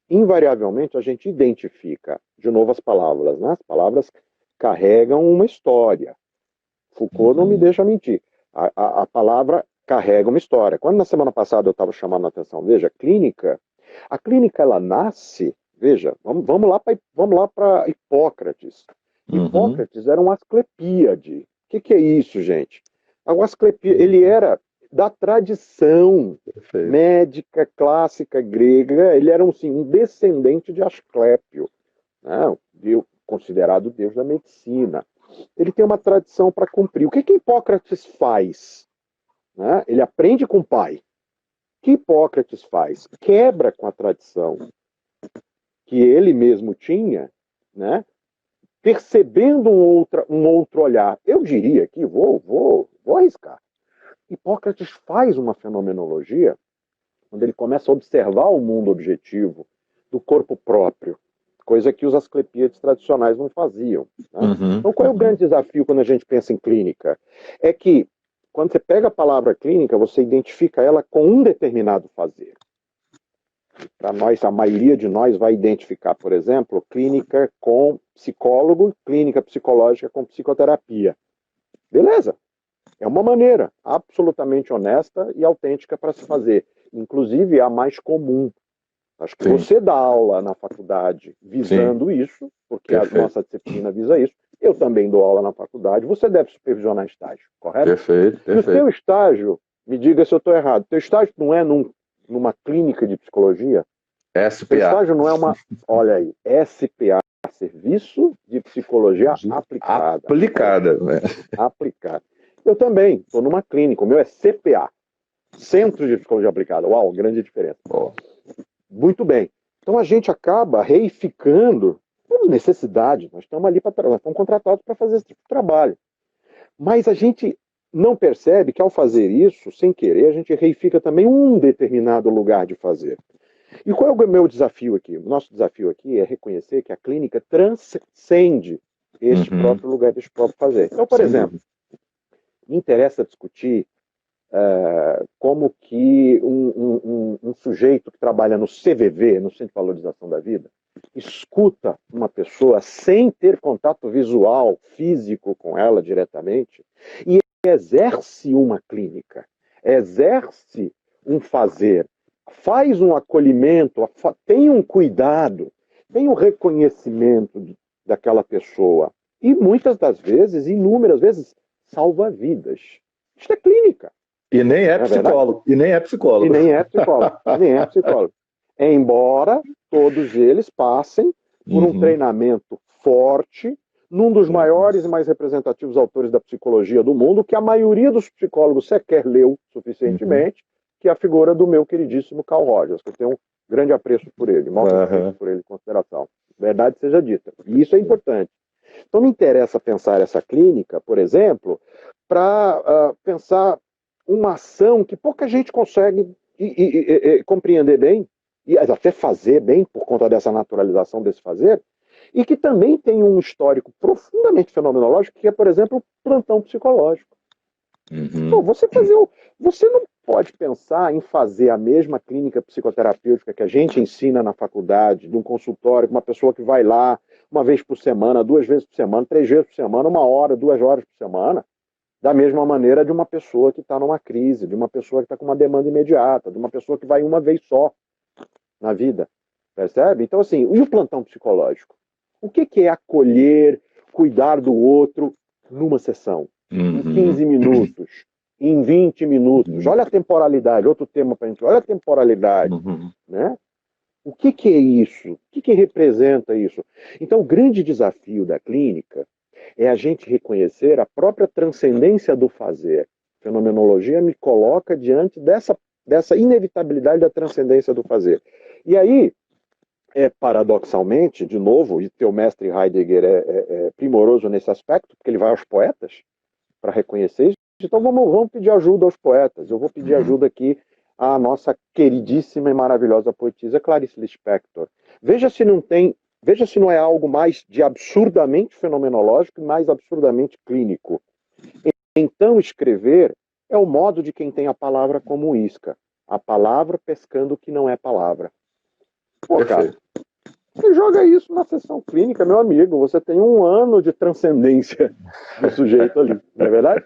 B: invariavelmente a gente identifica, de novo, as palavras. Né? As palavras carregam uma história. Foucault não me deixa mentir. A palavra carrega uma história. Quando na semana passada eu estava chamando a atenção, veja, a clínica ela nasce, veja, vamos lá para Hipócrates. Hipócrates era um asclepíade. O que é isso, gente? O asclepíade, ele era da tradição médica clássica grega, ele era um descendente de Asclépio, né? Considerado o deus da medicina. Ele tem uma tradição para cumprir. O que Hipócrates faz? Né? Ele aprende com o pai. O que Hipócrates faz? Quebra com a tradição que ele mesmo tinha, né? Percebendo um outro olhar. Eu diria que vou arriscar. Hipócrates faz uma fenomenologia quando ele começa a observar o mundo objetivo do corpo próprio, coisa que os asclepíades tradicionais não faziam. Né? Então, qual é o grande desafio quando a gente pensa em clínica? É que, quando você pega a palavra clínica, você identifica ela com um determinado fazer. Para nós, a maioria de nós vai identificar, por exemplo, clínica com psicólogo, clínica psicológica com psicoterapia. Beleza. É uma maneira absolutamente honesta e autêntica para se fazer. Inclusive, a mais comum. Acho que você dá aula na faculdade visando isso, porque a nossa disciplina visa isso. Eu também dou aula na faculdade, você deve supervisionar estágio, correto?
A: Perfeito,
B: E o
A: perfeito.
B: teu estágio, me diga se eu estou errado, teu estágio não é numa clínica de psicologia? Teu
A: SPA.
B: estágio não é olha aí, SPA, Serviço de Psicologia Aplicada.
A: Aplicada, né?
B: Aplicada. Eu também, estou numa clínica, o meu é CPA, Centro de Psicologia Aplicada. Uau, grande diferença.
A: Oh.
B: Muito bem. Então a gente acaba reificando, por necessidade, nós estamos ali para nós estamos contratados para fazer esse tipo de trabalho. Mas a gente não percebe que ao fazer isso, sem querer, a gente reifica também um determinado lugar de fazer. E qual é o meu desafio aqui? O nosso desafio aqui é reconhecer que a clínica transcende este próprio lugar, este próprio fazer. Então, por exemplo, me interessa discutir como que um sujeito que trabalha no CVV, no Centro de Valorização da Vida, escuta uma pessoa sem ter contato visual, físico com ela diretamente, e exerce uma clínica, exerce um fazer, faz um acolhimento, tem um cuidado, tem um reconhecimento daquela pessoa. E muitas das vezes, inúmeras vezes, salva vidas. Isso é clínica.
A: E nem é psicólogo.
B: E nem é psicólogo. E nem é psicólogo. Embora todos eles passem por um treinamento forte num dos maiores e mais representativos autores da psicologia do mundo, que a maioria dos psicólogos sequer leu suficientemente, que é a figura do meu queridíssimo Carl Rogers, que eu tenho um grande apreço por ele, maior respeito por ele em consideração. Verdade seja dita. E isso é importante. Então me interessa pensar essa clínica, por exemplo, para pensar uma ação que pouca gente consegue compreender bem, e até fazer bem, por conta dessa naturalização desse fazer, e que também tem um histórico profundamente fenomenológico, que é, por exemplo, o plantão psicológico. Então, você não pode pensar em fazer a mesma clínica psicoterapêutica que a gente ensina na faculdade, de um consultório, com uma pessoa que vai lá uma vez por semana, 2 vezes por semana, 3 vezes por semana, 1 hora, 2 horas por semana, da mesma maneira de uma pessoa que está numa crise, de uma pessoa que está com uma demanda imediata, de uma pessoa que vai uma vez só na vida. Percebe? Então, assim, e o plantão psicológico? O que é acolher, cuidar do outro numa sessão? Em 15 minutos, em 20 minutos. Olha a temporalidade, outro tema para a gente. Olha a temporalidade. Né? O que é isso? O que representa isso? Então, o grande desafio da clínica é a gente reconhecer a própria transcendência do fazer. A fenomenologia me coloca diante dessa inevitabilidade da transcendência do fazer. E aí, paradoxalmente, de novo, e teu mestre Heidegger é primoroso nesse aspecto, porque ele vai aos poetas para reconhecer isso. Então vamos pedir ajuda aos poetas. Eu vou pedir ajuda aqui à nossa queridíssima e maravilhosa poetisa Clarice Lispector. Veja se não é algo mais de absurdamente fenomenológico e mais absurdamente clínico. Então escrever é o modo de quem tem a palavra como isca. A palavra pescando o que não é palavra. Pô, cara, você joga isso na sessão clínica, meu amigo, você tem 1 ano de transcendência do sujeito ali, não é verdade?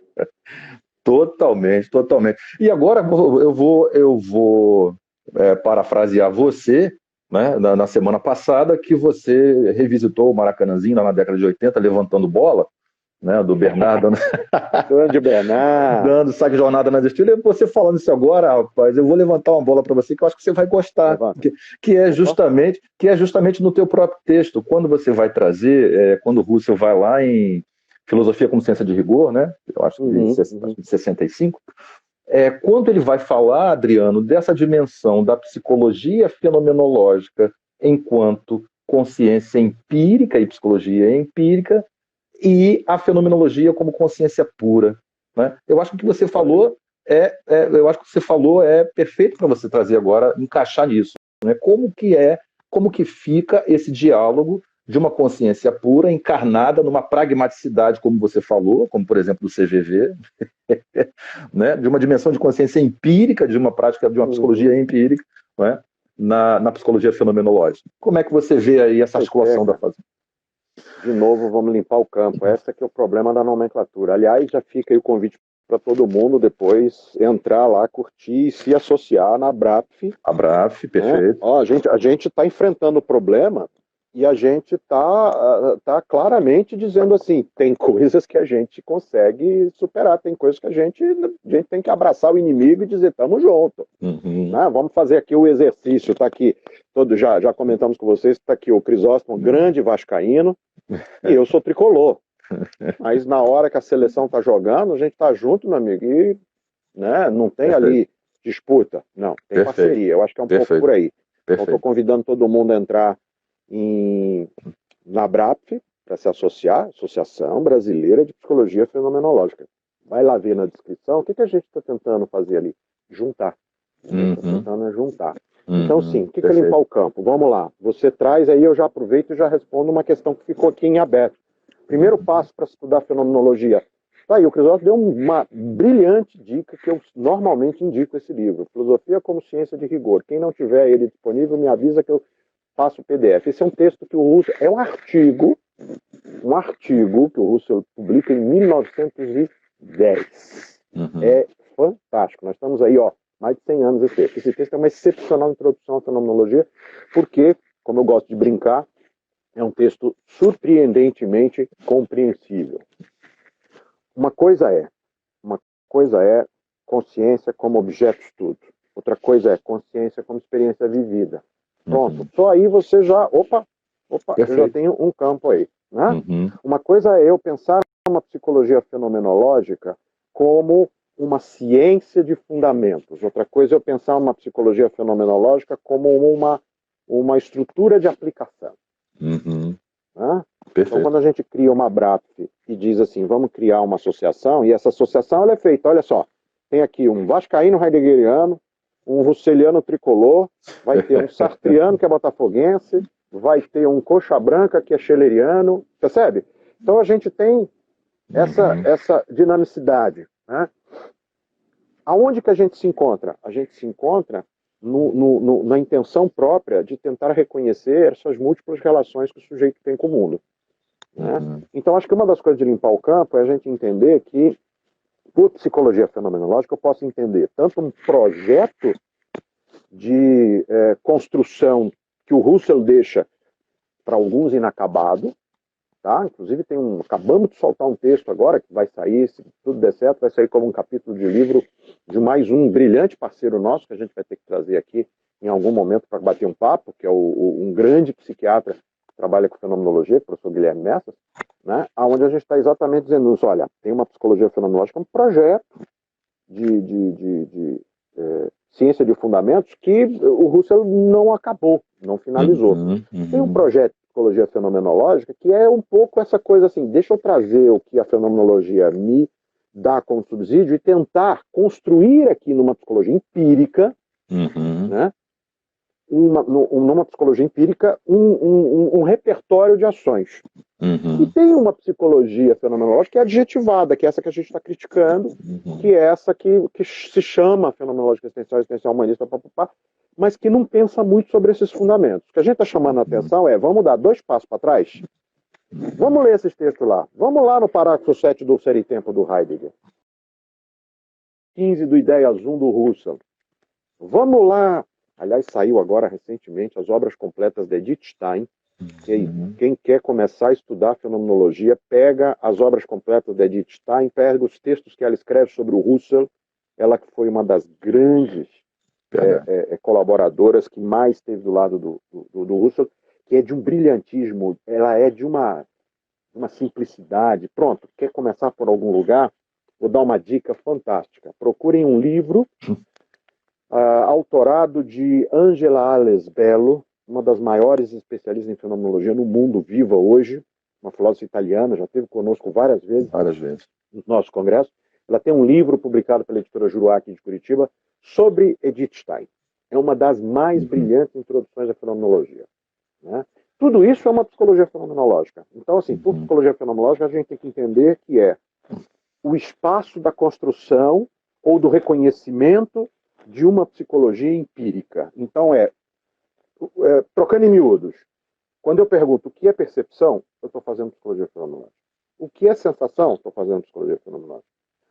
A: Totalmente, totalmente. E agora eu vou parafrasear você, né, na semana passada, que você revisitou o Maracanãzinho lá na década de 80, levantando bola, né, do Bernardo.
B: Grande Bernardo.
A: Dando saque jornada nas estrelas. E você falando isso agora, rapaz, eu vou levantar uma bola para você que eu acho que você vai gostar. Que é justamente no teu próprio texto. Quando você vai trazer, quando o Russell vai lá em Filosofia como Ciência de Rigor, né? Eu acho que de 65. Quando ele vai falar, Adriano, dessa dimensão da psicologia fenomenológica enquanto consciência empírica e psicologia empírica, e a fenomenologia como consciência pura, né? Eu acho que o que você falou é perfeito para você trazer agora, encaixar nisso, né? Como que fica esse diálogo de uma consciência pura encarnada numa pragmaticidade, como você falou, como por exemplo do CVV, né? De uma dimensão de consciência empírica, de uma prática, de uma psicologia empírica, né? Na psicologia fenomenológica. Como é que você vê aí essa articulação da fase?
B: De novo, vamos limpar o campo. Esse que é o problema da nomenclatura. Aliás, já fica aí o convite para todo mundo depois entrar lá, curtir e se associar na ABRAPF.
A: ABRAPF, perfeito.
B: Né? A gente está enfrentando o problema E a gente tá claramente dizendo assim, tem coisas que a gente consegue superar, tem coisas que a gente tem que abraçar o inimigo e dizer, estamos juntos. Né? Vamos fazer aqui o exercício, está aqui, já comentamos com vocês, está aqui o Crisóstomo, grande vascaíno, e eu sou tricolor. Mas na hora que a seleção está jogando, a gente está junto, meu amigo, e né, não tem ali disputa, não, tem parceria. Eu acho que é um pouco por aí. Então, estou convidando todo mundo a entrar na BRAPF, para se associar, Associação Brasileira de Psicologia Fenomenológica. Vai lá ver na descrição o que a gente está tentando fazer ali. Juntar. Está tentando juntar. Então, sim, o que é limpar o campo? Vamos lá. Você traz aí, eu já aproveito e já respondo uma questão que ficou aqui em aberto. Primeiro passo para estudar fenomenologia. Tá aí, o Crisóstomo deu uma brilhante dica que eu normalmente indico esse livro. Filosofia como Ciência de Rigor. Quem não tiver ele disponível, me avisa que eu passo o PDF. Esse é um texto que o Russell... É um artigo que o Russell publica em 1910. É fantástico. Nós estamos aí, mais de 100 anos esse texto. Esse texto é uma excepcional introdução à fenomenologia, porque, como eu gosto de brincar, é um texto surpreendentemente compreensível. Uma coisa é consciência como objeto de estudo. Outra coisa é consciência como experiência vivida. Pronto. Só aí você já... Opa, eu já tenho um campo aí. Né? Uma coisa é eu pensar uma psicologia fenomenológica como uma ciência de fundamentos. Outra coisa é eu pensar uma psicologia fenomenológica como uma estrutura de aplicação. Né? Então, quando a gente cria uma BRAPF e diz assim, vamos criar uma associação, e essa associação ela é feita, olha só, tem aqui um vascaíno heideggeriano, um russeliano tricolor, vai ter um sartriano que é botafoguense, vai ter um coxa branca que é schleriano, percebe? Então a gente tem essa dinamicidade. Né? Aonde que a gente se encontra? A gente se encontra na intenção própria de tentar reconhecer essas múltiplas relações que o sujeito tem com o mundo. Né? Então acho que uma das coisas de limpar o campo é a gente entender que, por psicologia fenomenológica, eu posso entender tanto um projeto de construção que o Russell deixa para alguns inacabado, tá? Inclusive acabamos de soltar um texto agora que vai sair, se tudo der certo, vai sair como um capítulo de livro de mais um brilhante parceiro nosso que a gente vai ter que trazer aqui em algum momento para bater um papo, que é um grande psiquiatra que trabalha com fenomenologia, o professor Guilherme Messas, né? Onde a gente está exatamente dizendo isso, olha, tem uma psicologia fenomenológica, um projeto de ciência de fundamentos que o Russell não acabou, não finalizou. Tem um projeto de psicologia fenomenológica que é um pouco essa coisa assim, deixa eu trazer o que a fenomenologia me dá como subsídio e tentar construir aqui numa psicologia empírica, né? Numa psicologia empírica, um repertório de ações. E tem uma psicologia fenomenológica que é adjetivada, que é essa que a gente está criticando, que é essa que se chama fenomenológica existencial humanista, mas que não pensa muito sobre esses fundamentos. O que a gente está chamando a atenção é, vamos dar 2 passos para trás? Vamos ler esses textos lá. Vamos lá no parágrafo 7 do Ser e Tempo do Heidegger. 15 do Ideias 1 do Russell. Vamos lá. Aliás, saiu agora recentemente as obras completas de Edith Stein. Quem quer começar a estudar fenomenologia, pega as obras completas de Edith Stein, pega os textos que ela escreve sobre o Russell. Ela que foi uma das grandes colaboradoras que mais esteve do lado do Russell, que é de um brilhantismo, ela é de uma simplicidade. Pronto, quer começar por algum lugar? Vou dar uma dica fantástica. Procurem um livro autorado de Angela Ales Bello, uma das maiores especialistas em fenomenologia no mundo, viva hoje, uma filósofa italiana, já esteve conosco várias vezes no nosso congresso. Ela tem um livro publicado pela editora Juruá aqui de Curitiba sobre Edith Stein. É uma das mais brilhantes introduções à fenomenologia. Né? Tudo isso é uma psicologia fenomenológica. Então, assim, por psicologia fenomenológica, a gente tem que entender que é o espaço da construção ou do reconhecimento de uma psicologia empírica. Então, trocando em miúdos, quando eu pergunto o que é percepção, eu estou fazendo psicologia fenomenológica. O que é sensação? Estou fazendo psicologia fenomenológica.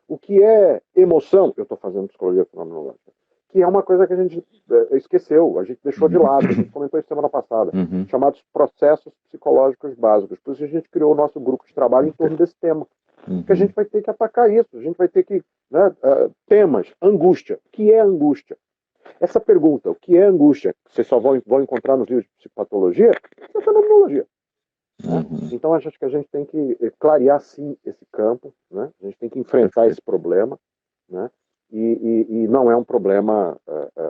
B: O que é emoção? Eu estou fazendo psicologia fenomenológica. que é uma coisa que a gente esqueceu, a gente deixou de lado, a gente comentou isso semana passada, chamados processos psicológicos básicos. Por isso a gente criou o nosso grupo de trabalho em torno desse tema. Que a gente vai ter que atacar isso, a gente vai ter que... Né, temas, angústia. O que é angústia? Essa pergunta, o que é angústia? Vocês só vão encontrar nos livros de psicopatologia? É fenomenologia. Né? Então, acho que a gente tem que clarear, sim, esse campo, né? A gente tem que enfrentar esse problema, né? E não é um problema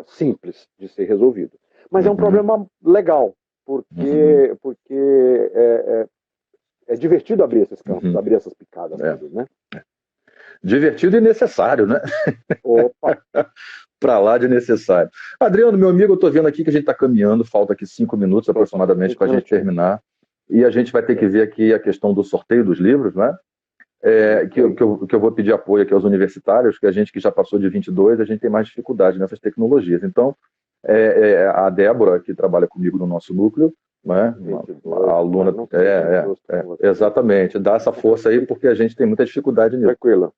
B: simples de ser resolvido. Mas é um problema legal, porque é divertido abrir esses campos, abrir essas picadas. Todas, né?
A: Divertido e necessário, né?
B: Opa!
A: Para lá de necessário. Adriano, meu amigo, eu estou vendo aqui que a gente está caminhando, falta aqui 5 minutos aproximadamente para a gente terminar. E a gente vai ter que ver aqui a questão do sorteio dos livros, né? Que eu vou pedir apoio aqui aos universitários, que a gente que já passou de 22, a gente tem mais dificuldade nessas tecnologias. Então, a Débora, que trabalha comigo no nosso núcleo, né? 22, a aluna, exatamente, dá essa força aí, porque a gente tem muita dificuldade nisso.
B: Tranquilo.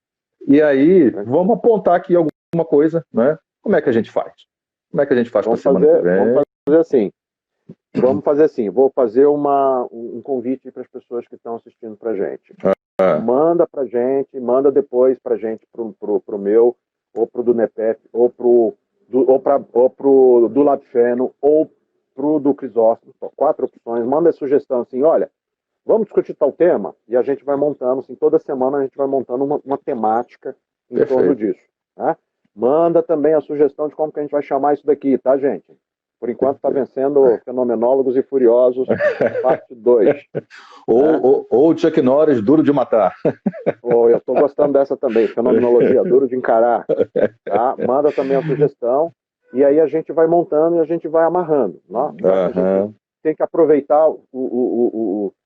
A: E aí, vamos apontar aqui alguma coisa, né? Como é que a gente faz? Como é que a gente faz para a semana que vem?
B: Vamos fazer assim. Vou fazer um convite para as pessoas que estão assistindo para a gente. Manda para a gente, manda depois para a gente, pro meu, ou pro do NEPEF, ou pro do Labfeno, ou pro do Crisóstomo. 4 opções. Manda a sugestão assim, olha, vamos discutir tal tema, e a gente vai montando, assim, toda semana a gente vai montando uma temática em torno disso. Tá? Manda também a sugestão de como que a gente vai chamar isso daqui, tá, gente? Por enquanto está vencendo Fenomenólogos e Furiosos, parte 2.
A: Ou Chuck Norris, Duro de Matar.
B: Eu estou gostando dessa também, Fenomenologia, Duro de Encarar. Tá? Manda também a sugestão, e aí a gente vai montando e a gente vai amarrando. Né? A gente tem que aproveitar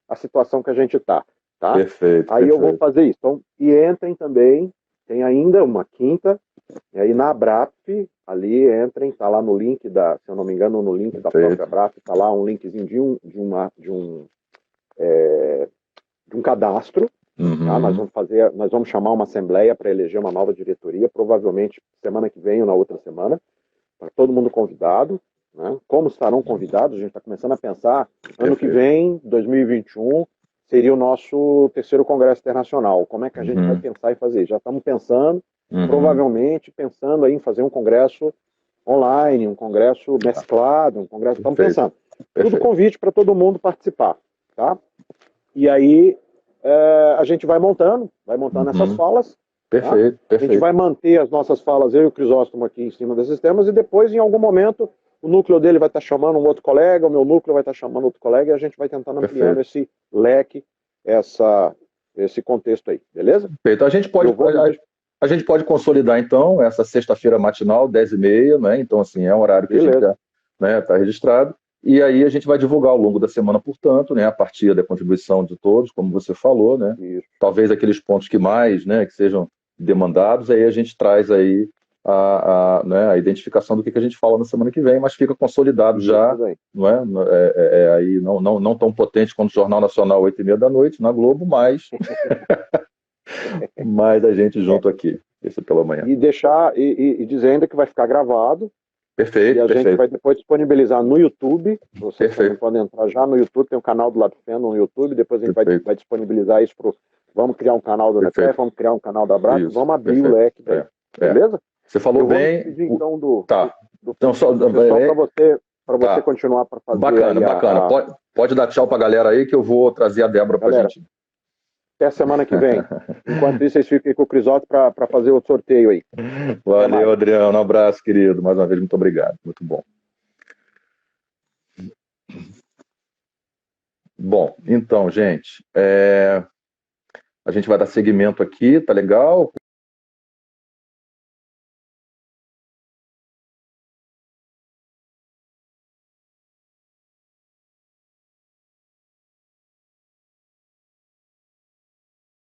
B: a situação que a gente está. Tá?
A: Perfeito.
B: Aí eu vou fazer isso. Então, e entrem também, tem ainda uma quinta, e aí na Abrap, ali entrem, tá lá no link se eu não me engano, no link da própria Abrap, tá lá um linkzinho de um cadastro. Tá? Nós vamos chamar uma assembleia para eleger uma nova diretoria, provavelmente semana que vem ou na outra semana, para todo mundo convidado. Né? Como estarão convidados, a gente está começando a pensar, ano que vem, 2021, seria o nosso 3º Congresso Internacional. Como é que a gente vai pensar e fazer? Já estamos pensando, provavelmente pensando aí em fazer um congresso online, um congresso mesclado, um congresso... Estamos pensando. Tudo convite para todo mundo participar. Tá? E aí a gente vai montando essas falas.
A: Perfeito.
B: A gente vai manter as nossas falas, eu e o Crisóstomo aqui em cima desses temas, e depois, em algum momento, o núcleo dele vai estar chamando um outro colega, o meu núcleo vai estar chamando outro colega, e a gente vai tentando ampliando esse leque, esse contexto aí, beleza?
A: Perfeito. A gente pode consolidar, então, essa sexta-feira matinal, 10h30, né? Então, assim, é um horário que a gente já está registrado. E aí a gente vai divulgar ao longo da semana, portanto, né, a partir da contribuição de todos, como você falou, né? Talvez aqueles pontos que mais, né, que sejam demandados, aí a gente traz aí a identificação do que a gente fala na semana que vem, mas fica consolidado já, não é? Aí não tão potente quanto o Jornal Nacional, 8h30 da noite, na Globo, mas mais a gente junto aqui, isso pela manhã.
B: E deixar, e dizer ainda que vai ficar gravado.
A: Perfeito,
B: e a gente vai depois disponibilizar no YouTube. Vocês também podem entrar já no YouTube, tem o canal do Labfeno no YouTube, depois a gente vai disponibilizar isso para... Vamos criar um canal do NEPEF, vamos criar um canal da Abrap, vamos abrir o leque daí. Beleza?
A: Você falou bem.
B: Pedir, então, do para você continuar para fazer.
A: Bacana. Pode dar tchau para a galera aí que eu vou trazer a Débora para a gente.
B: Até semana que vem. Enquanto isso, vocês fiquem com o Crisóstomo para fazer outro sorteio aí.
A: Valeu, Adriano. Um abraço, querido. Mais uma vez, muito obrigado. Muito bom. Bom, então, gente, a gente vai dar seguimento aqui, tá legal?